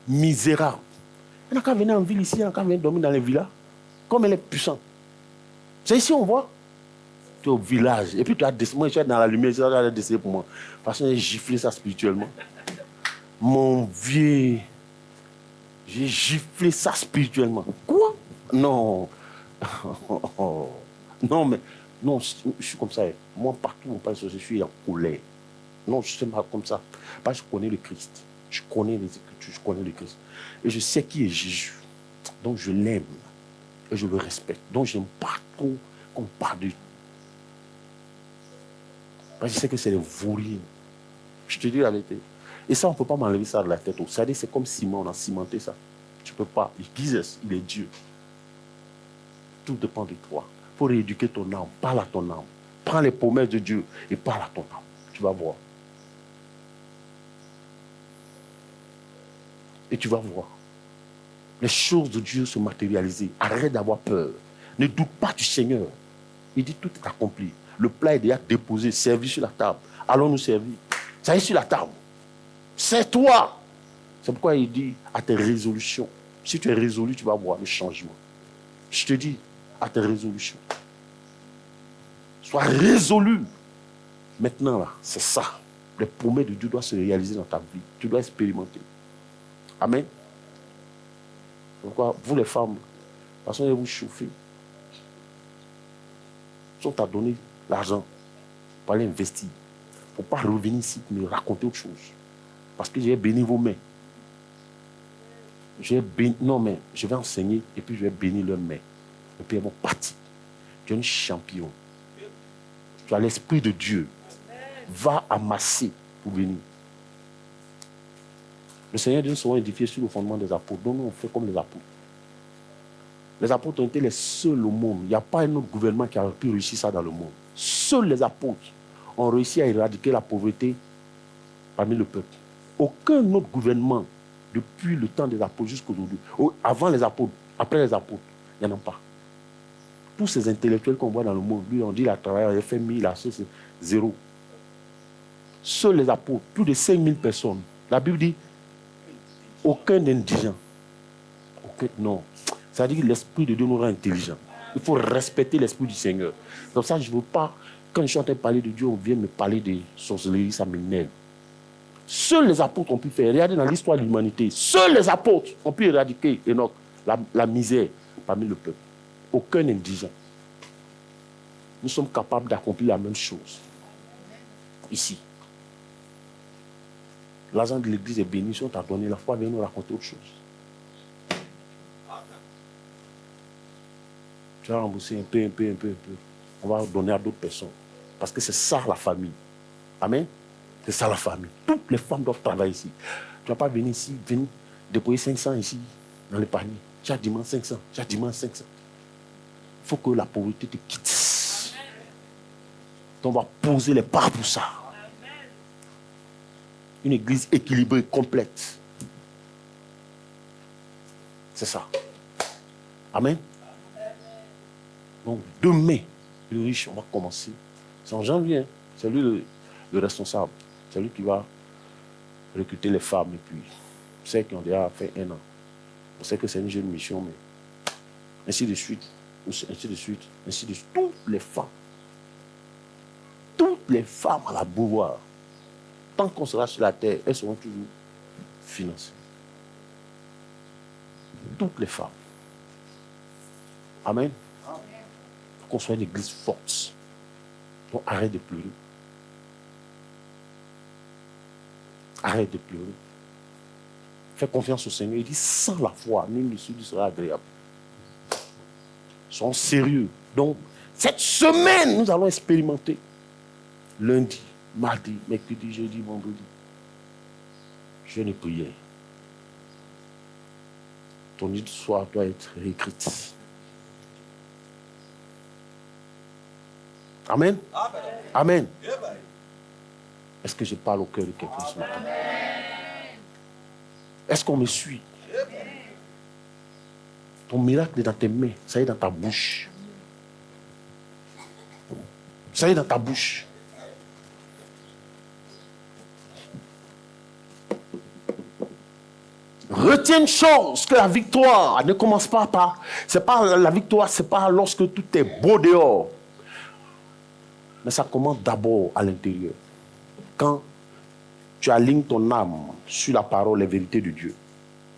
misérable. Elle n'a qu'à venir en ville ici, elle n'a qu'à venir dormir dans les villas. Comme elle est puissante. C'est ici on voit. Tu es au village. Et puis tu as décidé, moi je suis dans la lumière, tu as décidé pour moi. Parce que j'ai giflé ça spirituellement. Mon vieux, j'ai giflé ça spirituellement. Quoi? Non. Non, mais, non, je suis comme ça. Moi, partout où on passe, je suis en colère. Non, je ne suis pas comme ça. Parce que je connais le Christ. Je connais les Écritures, je connais le Christ. Et je sais qui est Jésus. Donc je l'aime. Et je le respecte. Donc je n'aime pas trop qu'on parle de... Parce que je sais que c'est des vauriens. Je te dis la vérité. Et ça, on ne peut pas m'enlever ça de la tête. C'est-à-dire, c'est comme ciment, on a cimenté ça. Tu ne peux pas. Jesus, il est Dieu. Tout dépend de toi. Il faut rééduquer ton âme. Parle à ton âme. Prends les promesses de Dieu et parle à ton âme. Tu vas voir. Et tu vas voir. Les choses de Dieu se matérialiser. Arrête d'avoir peur. Ne doute pas du Seigneur. Il dit tout est accompli. Le plat est déjà déposé, servi sur la table. Allons nous servir. Ça est sur la table. C'est toi. C'est pourquoi il dit à tes résolutions. Si tu es résolu, tu vas voir le changement. Je te dis, à tes résolutions. Sois résolu. Maintenant, là, c'est ça. Les promesses de Dieu doivent se réaliser dans ta vie. Tu dois expérimenter. Amen. Pourquoi vous les femmes, de toute façon, vous chauffez. Si on t'a donné l'argent pour aller investir, il ne faut pas revenir ici et me raconter autre chose. Parce que j'ai béni vos mains. Non, mais je vais enseigner et puis je vais bénir leurs mains. Et puis elles vont partir. Tu es un champion. Tu as l'Esprit de Dieu. Va amasser pour venir. Le Seigneur dit nous serons édifiés sur le fondement des apôtres. Donc nous on fait comme les apôtres. Les apôtres ont été les seuls au monde. Il n'y a pas un autre gouvernement qui a pu réussir ça dans le monde. Seuls les apôtres ont réussi à éradiquer la pauvreté parmi le peuple. Aucun autre gouvernement, depuis le temps des apôtres jusqu'aujourd'hui, avant les apôtres, après les apôtres, il n'y en a pas. Tous ces intellectuels qu'on voit dans le monde, lui, on dit, il a travaillé à FMI, il a c'est zéro. Seuls les apôtres, plus de 5000 personnes. La Bible dit, aucun indigent. Non. C'est-à-dire que l'Esprit de Dieu nous rend intelligents. Il faut respecter l'Esprit du Seigneur. Donc ça, je ne veux pas, quand je suis en train de parler de Dieu, on vient me parler de sorcellerie, ça m'énerve. Seuls les apôtres ont pu faire. Regardez dans l'histoire de l'humanité. Seuls les apôtres ont pu éradiquer la misère parmi le peuple. Aucun indigent. nous sommes capables d'accomplir la même chose. Ici. L'argent de l'église est béni, si on t'a donné, la foi vient nous raconter autre chose. Tu vas rembourser un peu. On va donner à d'autres personnes. Parce que c'est ça la famille. Amen. C'est ça la famille. Toutes les femmes doivent travailler ici. Tu ne vas pas venir ici, venir déposer 500 ici, dans le panier. Chaque dimanche 500, chaque dimanche 500. Il faut que la pauvreté te quitte. On va poser les pas pour ça. Une église équilibrée, complète. C'est ça. Amen. Donc, demain, le riche, on va commencer. C'est en janvier. C'est lui le responsable. C'est lui qui va recruter les femmes. Et puis, celles qui ont déjà fait 1 an. On sait que c'est une jeune mission, mais ainsi de suite, ainsi de suite. Toutes les femmes à la Beauvoir, tant qu'on sera sur la terre, elles seront toujours financées. Toutes les femmes. Amen. Qu'on soit une église forte. Donc arrête de pleurer. Arrête de pleurer. Fais confiance au Seigneur. Il dit, sans la foi, nul ne sera agréable. Soyons sérieux. Donc, cette semaine, nous allons expérimenter. Lundi, mardi, mercredi, jeudi, vendredi. Jeûne et prière. Ton nuit de soir doit être réécrite. Amen. Amen. Est-ce que je parle au cœur de quelqu'un ce matin? Est-ce qu'on me suit? Ton miracle est dans tes mains, ça y est dans ta bouche. Ça y est dans ta bouche. Retiens une chose, que la victoire ne commence pas par... la victoire, c'est pas lorsque tout est beau dehors. Mais ça commence d'abord à l'intérieur. Quand tu alignes ton âme sur la parole, les vérités de Dieu.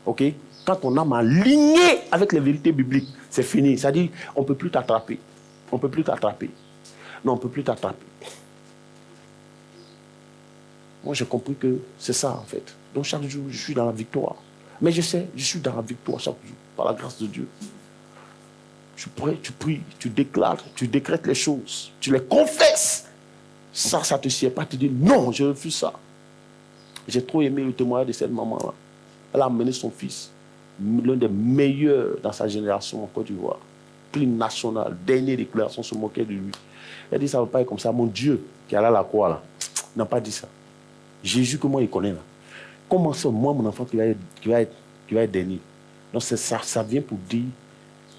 Ok? Quand ton âme est alignée avec les vérités bibliques, c'est fini. C'est-à-dire, on ne peut plus t'attraper. On ne peut plus t'attraper. Non, on ne peut plus t'attraper. Moi, j'ai compris que c'est ça, en fait. Donc, chaque jour, je suis dans la victoire. Mais je sais, je suis dans la victoire chaque jour, par la grâce de Dieu. Tu pries, tu déclares, tu décrètes les choses, tu les confesses. Ça ne te sied pas, tu dis non, je refuse ça. J'ai trop aimé le témoignage de cette maman-là. Elle a amené son fils, l'un des meilleurs dans sa génération en Côte d'Ivoire. Prix national, dernière déclaration, se moquait de lui. Elle dit ça ne va pas être comme ça. Mon Dieu, qui est allé à la croix là, n'a pas dit ça. Jésus que moi il connaît là. Comment c'est moi mon enfant qui va être dernier? Donc ça vient pour dire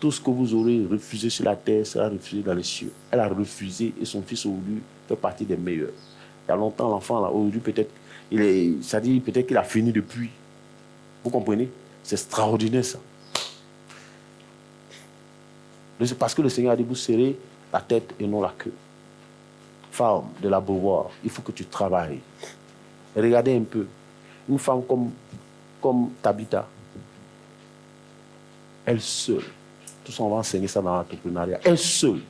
tout ce que vous aurez refusé sur la terre sera refusé dans les cieux. Elle a refusé et son fils aujourd'hui fait partie des meilleurs. Il y a longtemps l'enfant là, aujourd'hui peut-être peut-être qu'il a fini depuis. Vous comprenez? C'est extraordinaire ça. C'est parce que le Seigneur a dit vous serrez la tête et non la queue. Femme de la Beauvoir, il faut que tu travailles. Et regardez un peu. Une femme comme Tabitha, elle seule, tout ça on va enseigner ça dans l'entrepreneuriat, elle seule,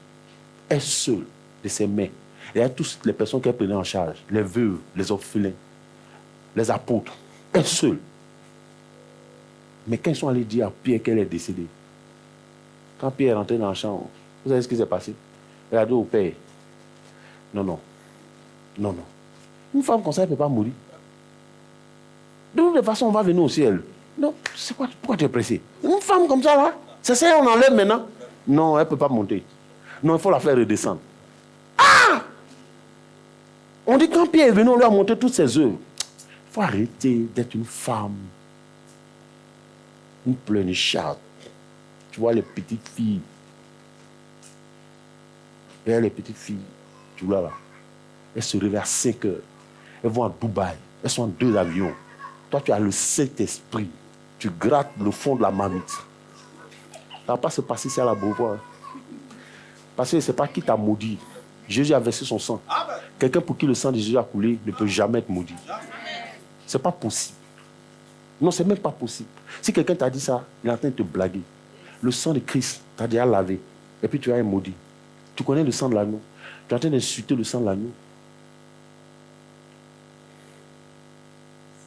de ses mains, et à toutes les personnes qu'elle prenait en charge, les veuves, les orphelins, les apôtres, elle seule. Mais quand ils sont allés dire à Pierre qu'elle est décédée, quand Pierre est rentré dans la chambre, vous savez ce qui s'est passé? Elle a dit au père, non. Une femme comme ça, elle ne peut pas mourir. De toute façon, on va venir au ciel. Non, c'est quoi, pourquoi tu es pressé? Une femme comme ça, là, c'est ça, on enlève maintenant. Non, elle ne peut pas monter. Non, il faut la faire redescendre. Ah! On dit quand Pierre est venu, on lui a montré toutes ses œuvres. Il faut arrêter d'être une femme. Une pleurnicharde. Tu vois les petites filles. Et les petites filles, tu vois là. Elles se réveillent à 5 heures. Elles vont à Dubaï. Elles sont en 2 avions. Toi, tu as le Saint-Esprit. Tu grattes le fond de la marmite. Ça ne va pas se passer ça à la Beauvoir. Parce que ce n'est pas qui t'a maudit. Jésus a versé son sang. Quelqu'un pour qui le sang de Jésus a coulé ne peut jamais être maudit. Ce n'est pas possible. Non, ce n'est même pas possible. Si quelqu'un t'a dit ça, il est en train de te blaguer. Le sang de Christ t'a déjà lavé. Et puis tu as un maudit. Tu connais le sang de l'agneau. Tu es en train d'insulter le sang de l'agneau.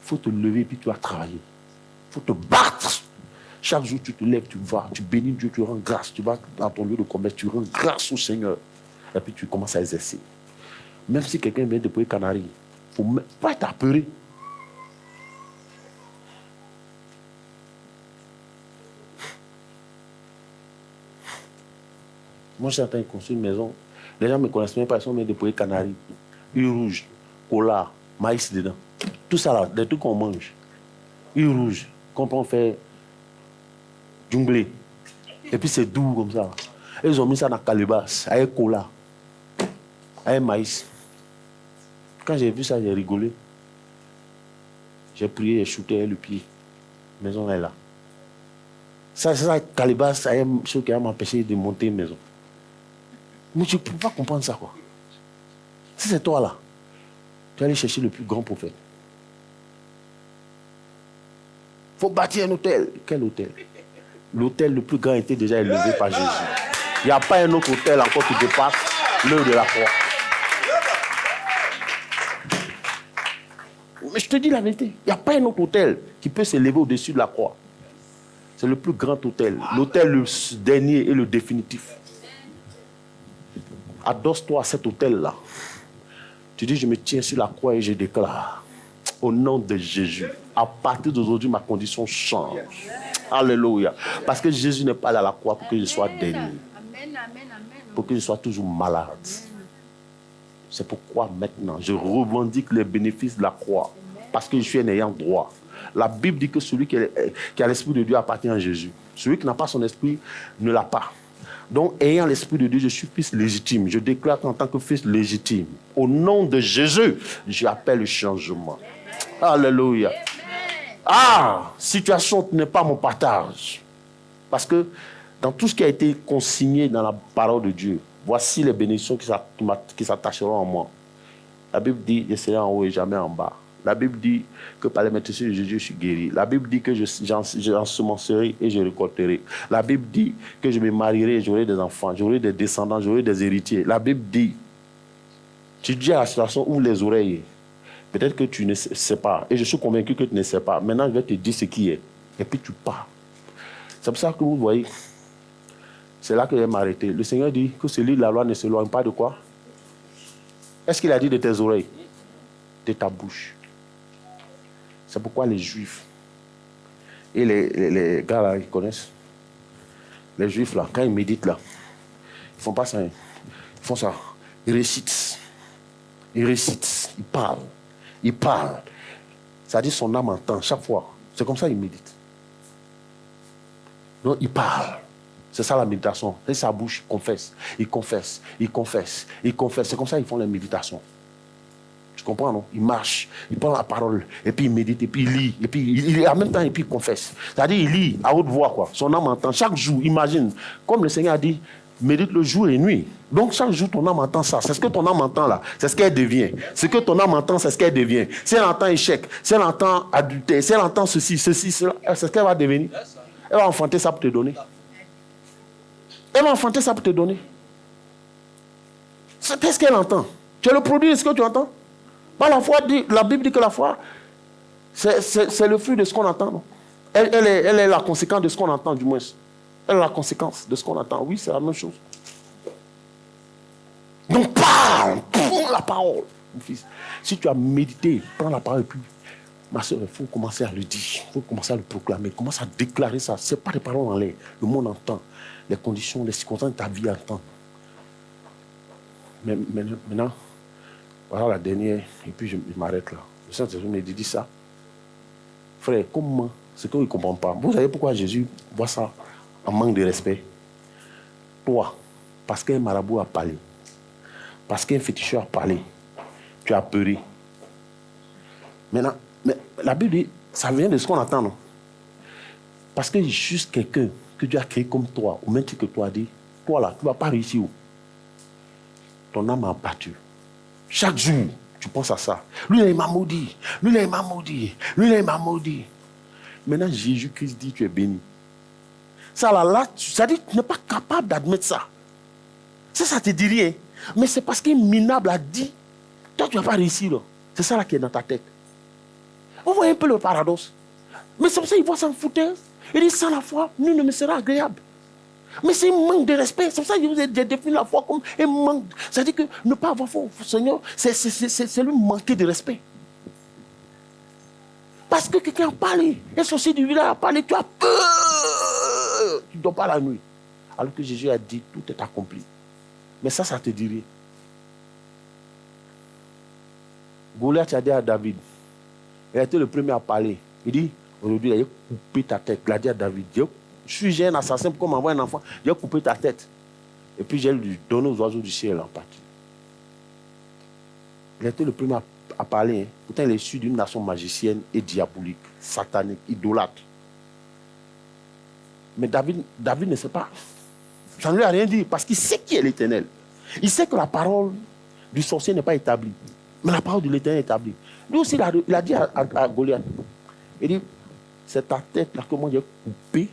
Il faut te lever et puis tu vas travailler. Il faut te battre. Chaque jour, tu te lèves, tu vas, tu bénis Dieu, tu rends grâce. Tu vas dans ton lieu de commerce, tu rends grâce au Seigneur. Et puis tu commences à exercer. Même si quelqu'un vient de déployer Canaries, il ne faut pas être apeuré. Moi, je suis en train de construire une maison. Les gens ne me connaissent même pas, ils sont venus déployer Canaries, huile rouge, cola, maïs dedans. Tout ça là, des trucs qu'on mange. Huile rouge, qu'on peut faire junglé. Et puis c'est doux comme ça. Et ils ont mis ça dans la calebasse, avec cola, avec maïs. Quand j'ai vu ça, j'ai rigolé. J'ai prié, j'ai shooté le pied. La maison est là. Ça, c'est ça, calebasse, c'est ce qui va m'empêcher de monter une maison. Mais tu ne peux pas comprendre ça, quoi. Si c'est toi là, tu vas aller chercher le plus grand prophète. Il faut bâtir un hôtel. Quel hôtel? L'hôtel le plus grand était déjà élevé par Jésus. Il n'y a pas un autre hôtel encore qui dépasse l'heure de la croix. Mais je te dis la vérité, il n'y a pas un autre hôtel qui peut s'élever au-dessus de la croix. C'est le plus grand hôtel. L'hôtel le dernier et le définitif. Adosse-toi à cet hôtel-là. Tu dis, je me tiens sur la croix et je déclare, au nom de Jésus, à partir d'aujourd'hui, ma condition change. Alléluia. Parce que Jésus n'est pas allé à la croix pour que je sois dernier. Pour que je sois toujours malade. C'est pourquoi maintenant, je revendique les bénéfices de la croix. Parce que je suis un ayant droit. La Bible dit que celui qui a l'Esprit de Dieu appartient à Jésus. Celui qui n'a pas son esprit ne l'a pas. Donc, ayant l'Esprit de Dieu, je suis fils légitime. Je déclare qu'en tant que fils légitime, au nom de Jésus, j'appelle le changement. Alléluia. Ah, situation n'est pas mon partage. Parce que dans tout ce qui a été consigné dans la parole de Dieu, voici les bénédictions qui s'attacheront à moi. La Bible dit, je serai en haut et jamais en bas. La Bible dit que par les médecins de Jésus, je suis guéri. La Bible dit que j'ensemencerai et je récolterai. La Bible dit que je me marierai et j'aurai des enfants, j'aurai des descendants, j'aurai des héritiers. La Bible dit, tu dis à la situation où les oreilles, peut-être que tu ne sais pas, et je suis convaincu que tu ne sais pas. Maintenant, je vais te dire ce qui est. Et puis tu pars. C'est pour ça que vous voyez, c'est là que je vais m'arrêter. Le Seigneur dit que celui de la loi ne s'éloigne pas de quoi? Est-ce qu'il a dit de tes oreilles? De ta bouche. C'est pourquoi les Juifs et les gars là, ils connaissent. Les Juifs là, quand ils méditent là, ils font pas ça. Ils font ça. Ils récitent. Ils récitent. Ils parlent. Ils parlent. Ça dit son âme entend chaque fois. C'est comme ça qu'ils méditent. Donc ils parlent. C'est ça la méditation. Et sa bouche, il confesse. Il confesse. Il confesse. Il confesse. C'est comme ça qu'ils font la méditation. Tu comprends, non? Il marche, il prend la parole, et puis il médite, et puis il lit, et puis en même temps, et puis il confesse. C'est-à-dire, il lit à haute voix, quoi. Son âme entend. Chaque jour, imagine, comme le Seigneur a dit, médite le jour et nuit. Donc, chaque jour, ton âme entend ça. C'est ce que ton âme entend là. C'est ce qu'elle devient. Ce que ton âme entend, c'est ce qu'elle devient. Si elle entend échec, si elle entend adultère, si elle entend ceci, cela, c'est ce qu'elle va devenir. Elle va enfanter ça pour te donner. Elle va enfanter ça pour te donner. C'est ce qu'elle entend. Tu es le produit de ce que tu entends. La foi dit, la Bible dit que la foi, c'est le fruit de ce qu'on entend. Non? Elle est la conséquence de ce qu'on entend, du moins. Elle est la conséquence de ce qu'on entend. Oui, c'est la même chose. Donc parle, prends la parole, mon fils. Si tu as médité, prends la parole et puis, ma soeur, il faut commencer à le dire, il faut commencer à le proclamer, commence à déclarer ça. Ce n'est pas des paroles en l'air. Le monde entend. Les conditions, les circonstances de ta vie entendent. Mais maintenant, voilà la dernière, et puis je m'arrête là. Le Saint-Esprit me dit ça. Frère, comment? C'est qu'il ne comprend pas. Vous savez pourquoi Jésus voit ça en manque de respect? Toi, parce qu'un marabout a parlé, parce qu'un féticheur a parlé, tu as apeuré. Maintenant, mais la Bible dit, ça vient de ce qu'on entend, non? Parce que juste quelqu'un que Dieu a créé comme toi, au même titre que toi, dit, toi là, tu ne vas pas réussir. Ton âme a battu. Chaque jour, tu penses à ça. Lui, il m'a maudit. Lui, il m'a maudit. Lui, il m'a maudit. Maintenant, Jésus-Christ dit, tu es béni. Ça, là, ça dit, tu n'es pas capable d'admettre ça. Ça te dit rien. Mais c'est parce qu'un minable a dit, toi, tu ne vas pas réussir. Là. C'est ça là qui est dans ta tête. Vous voyez un peu le paradoxe. Mais c'est pour ça qu'il voit s'en foutre. Il dit, sans la foi, nul ne me sera agréable. Mais c'est un manque de respect. C'est pour ça que j'ai défini la foi comme un manque. C'est-à-dire que ne pas avoir foi au Seigneur, c'est lui manquer de respect. Parce que quelqu'un a parlé, un sorcier du village a parlé, tu as peur. Tu ne dors pas la nuit. Alors que Jésus a dit, tout est accompli. Mais ça te dit rien. Goliath a dit à David, il a été le premier à parler. Il dit, aujourd'hui, il a coupé ta tête. Il a dit à David, j'ai un assassin, pourquoi m'envoie un enfant? Il a coupé ta tête. Et puis j'ai lui donné aux oiseaux du ciel en partie. Il a été le premier à parler. Hein. Pourtant, il est issu d'une nation magicienne et diabolique, satanique, idolâtre. Mais David ne sait pas. Ça ne lui a rien dit parce qu'il sait qui est l'Éternel. Il sait que la parole du sorcier n'est pas établie. Mais la parole de l'Éternel est établie. Lui aussi, il a dit à Goliath, il dit, c'est ta tête là que moi j'ai coupé.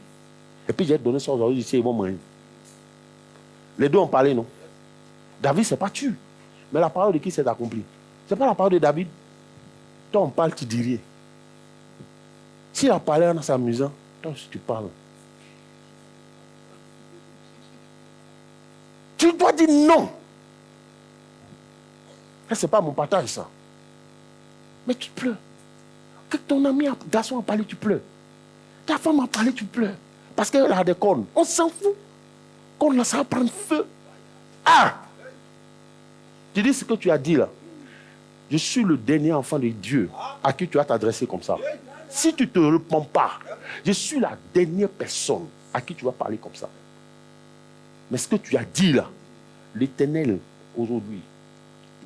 Et puis j'ai donné ça aux oiseaux du ciel, ils vont manger. Les deux ont parlé, non? David ne s'est pas tué. Mais la parole de qui s'est accomplie? Ce n'est pas la parole de David. Toi, on parle, tu dis rien. S'il a parlé en s'amusant, toi, si tu parles. Tu dois dire non. Ce n'est pas mon partage, ça. Mais tu pleures. Que ton ami, garçon, a parlé, tu pleures. Ta femme a parlé, tu pleures. Parce qu'elle a des cornes. On s'en fout. Qu'on là, ça va prendre feu. Ah! Tu dis ce que tu as dit là. Je suis le dernier enfant de Dieu à qui tu vas t'adresser comme ça. Si tu ne te réponds pas, je suis la dernière personne à qui tu vas parler comme ça. Mais ce que tu as dit là, l'Éternel, aujourd'hui,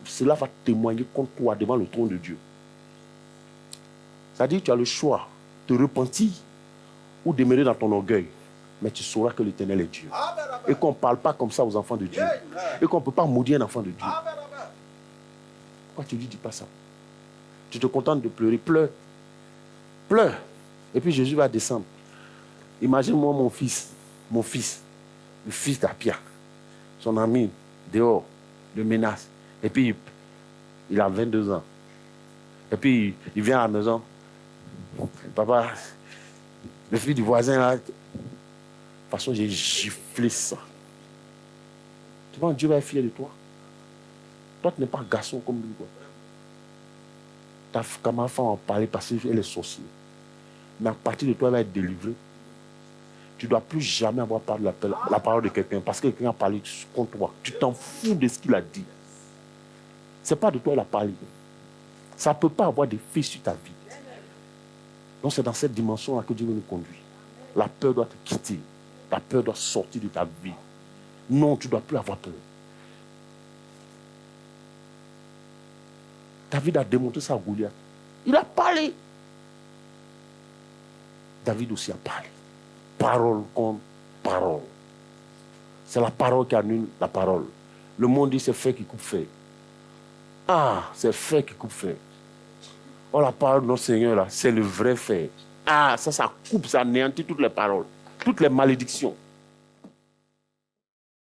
cela va témoigner contre toi devant le trône de Dieu. C'est-à-dire que tu as le choix de te repentir ou demeurer dans ton orgueil. Mais tu sauras que l'Éternel est Dieu. Et qu'on ne parle pas comme ça aux enfants de Dieu. Et qu'on ne peut pas maudire un enfant de Dieu. Pourquoi tu ne dis pas ça? Tu te contentes de pleurer. Pleure. Pleure. Et puis Jésus va descendre. Imagine-moi mon fils, le fils d'Apia, son ami, dehors, le menace. Et puis, il a 22 ans. Et puis, il vient à la maison. Papa, le fils du voisin, là, de toute façon, j'ai giflé ça. Tu vois, Dieu va être fier de toi. Toi, tu n'es pas un garçon comme lui, quoi. Ta camarade va en parler parce qu'elle est sorcière. Mais à partir de toi, elle va être délivrée. Tu ne dois plus jamais avoir parlé la parole de quelqu'un parce que quelqu'un a parlé contre toi. Tu t'en fous de ce qu'il a dit. Ce n'est pas de toi qu'il a parlé. Ça ne peut pas avoir d'effet sur ta vie. Donc c'est dans cette dimension-là que Dieu veut nous conduire. La peur doit te quitter. La peur doit sortir de ta vie. Non, tu ne dois plus avoir peur. David a démontré ça à Goliath. Il a parlé. David aussi a parlé. Parole contre parole. C'est la parole qui annule la parole. Le monde dit c'est fait qui coupe fait. Ah, c'est fait qui coupe fait. Oh, la parole de notre Seigneur, là, c'est le vrai fait. Ah, ça coupe, ça anéantit toutes les paroles, toutes les malédictions.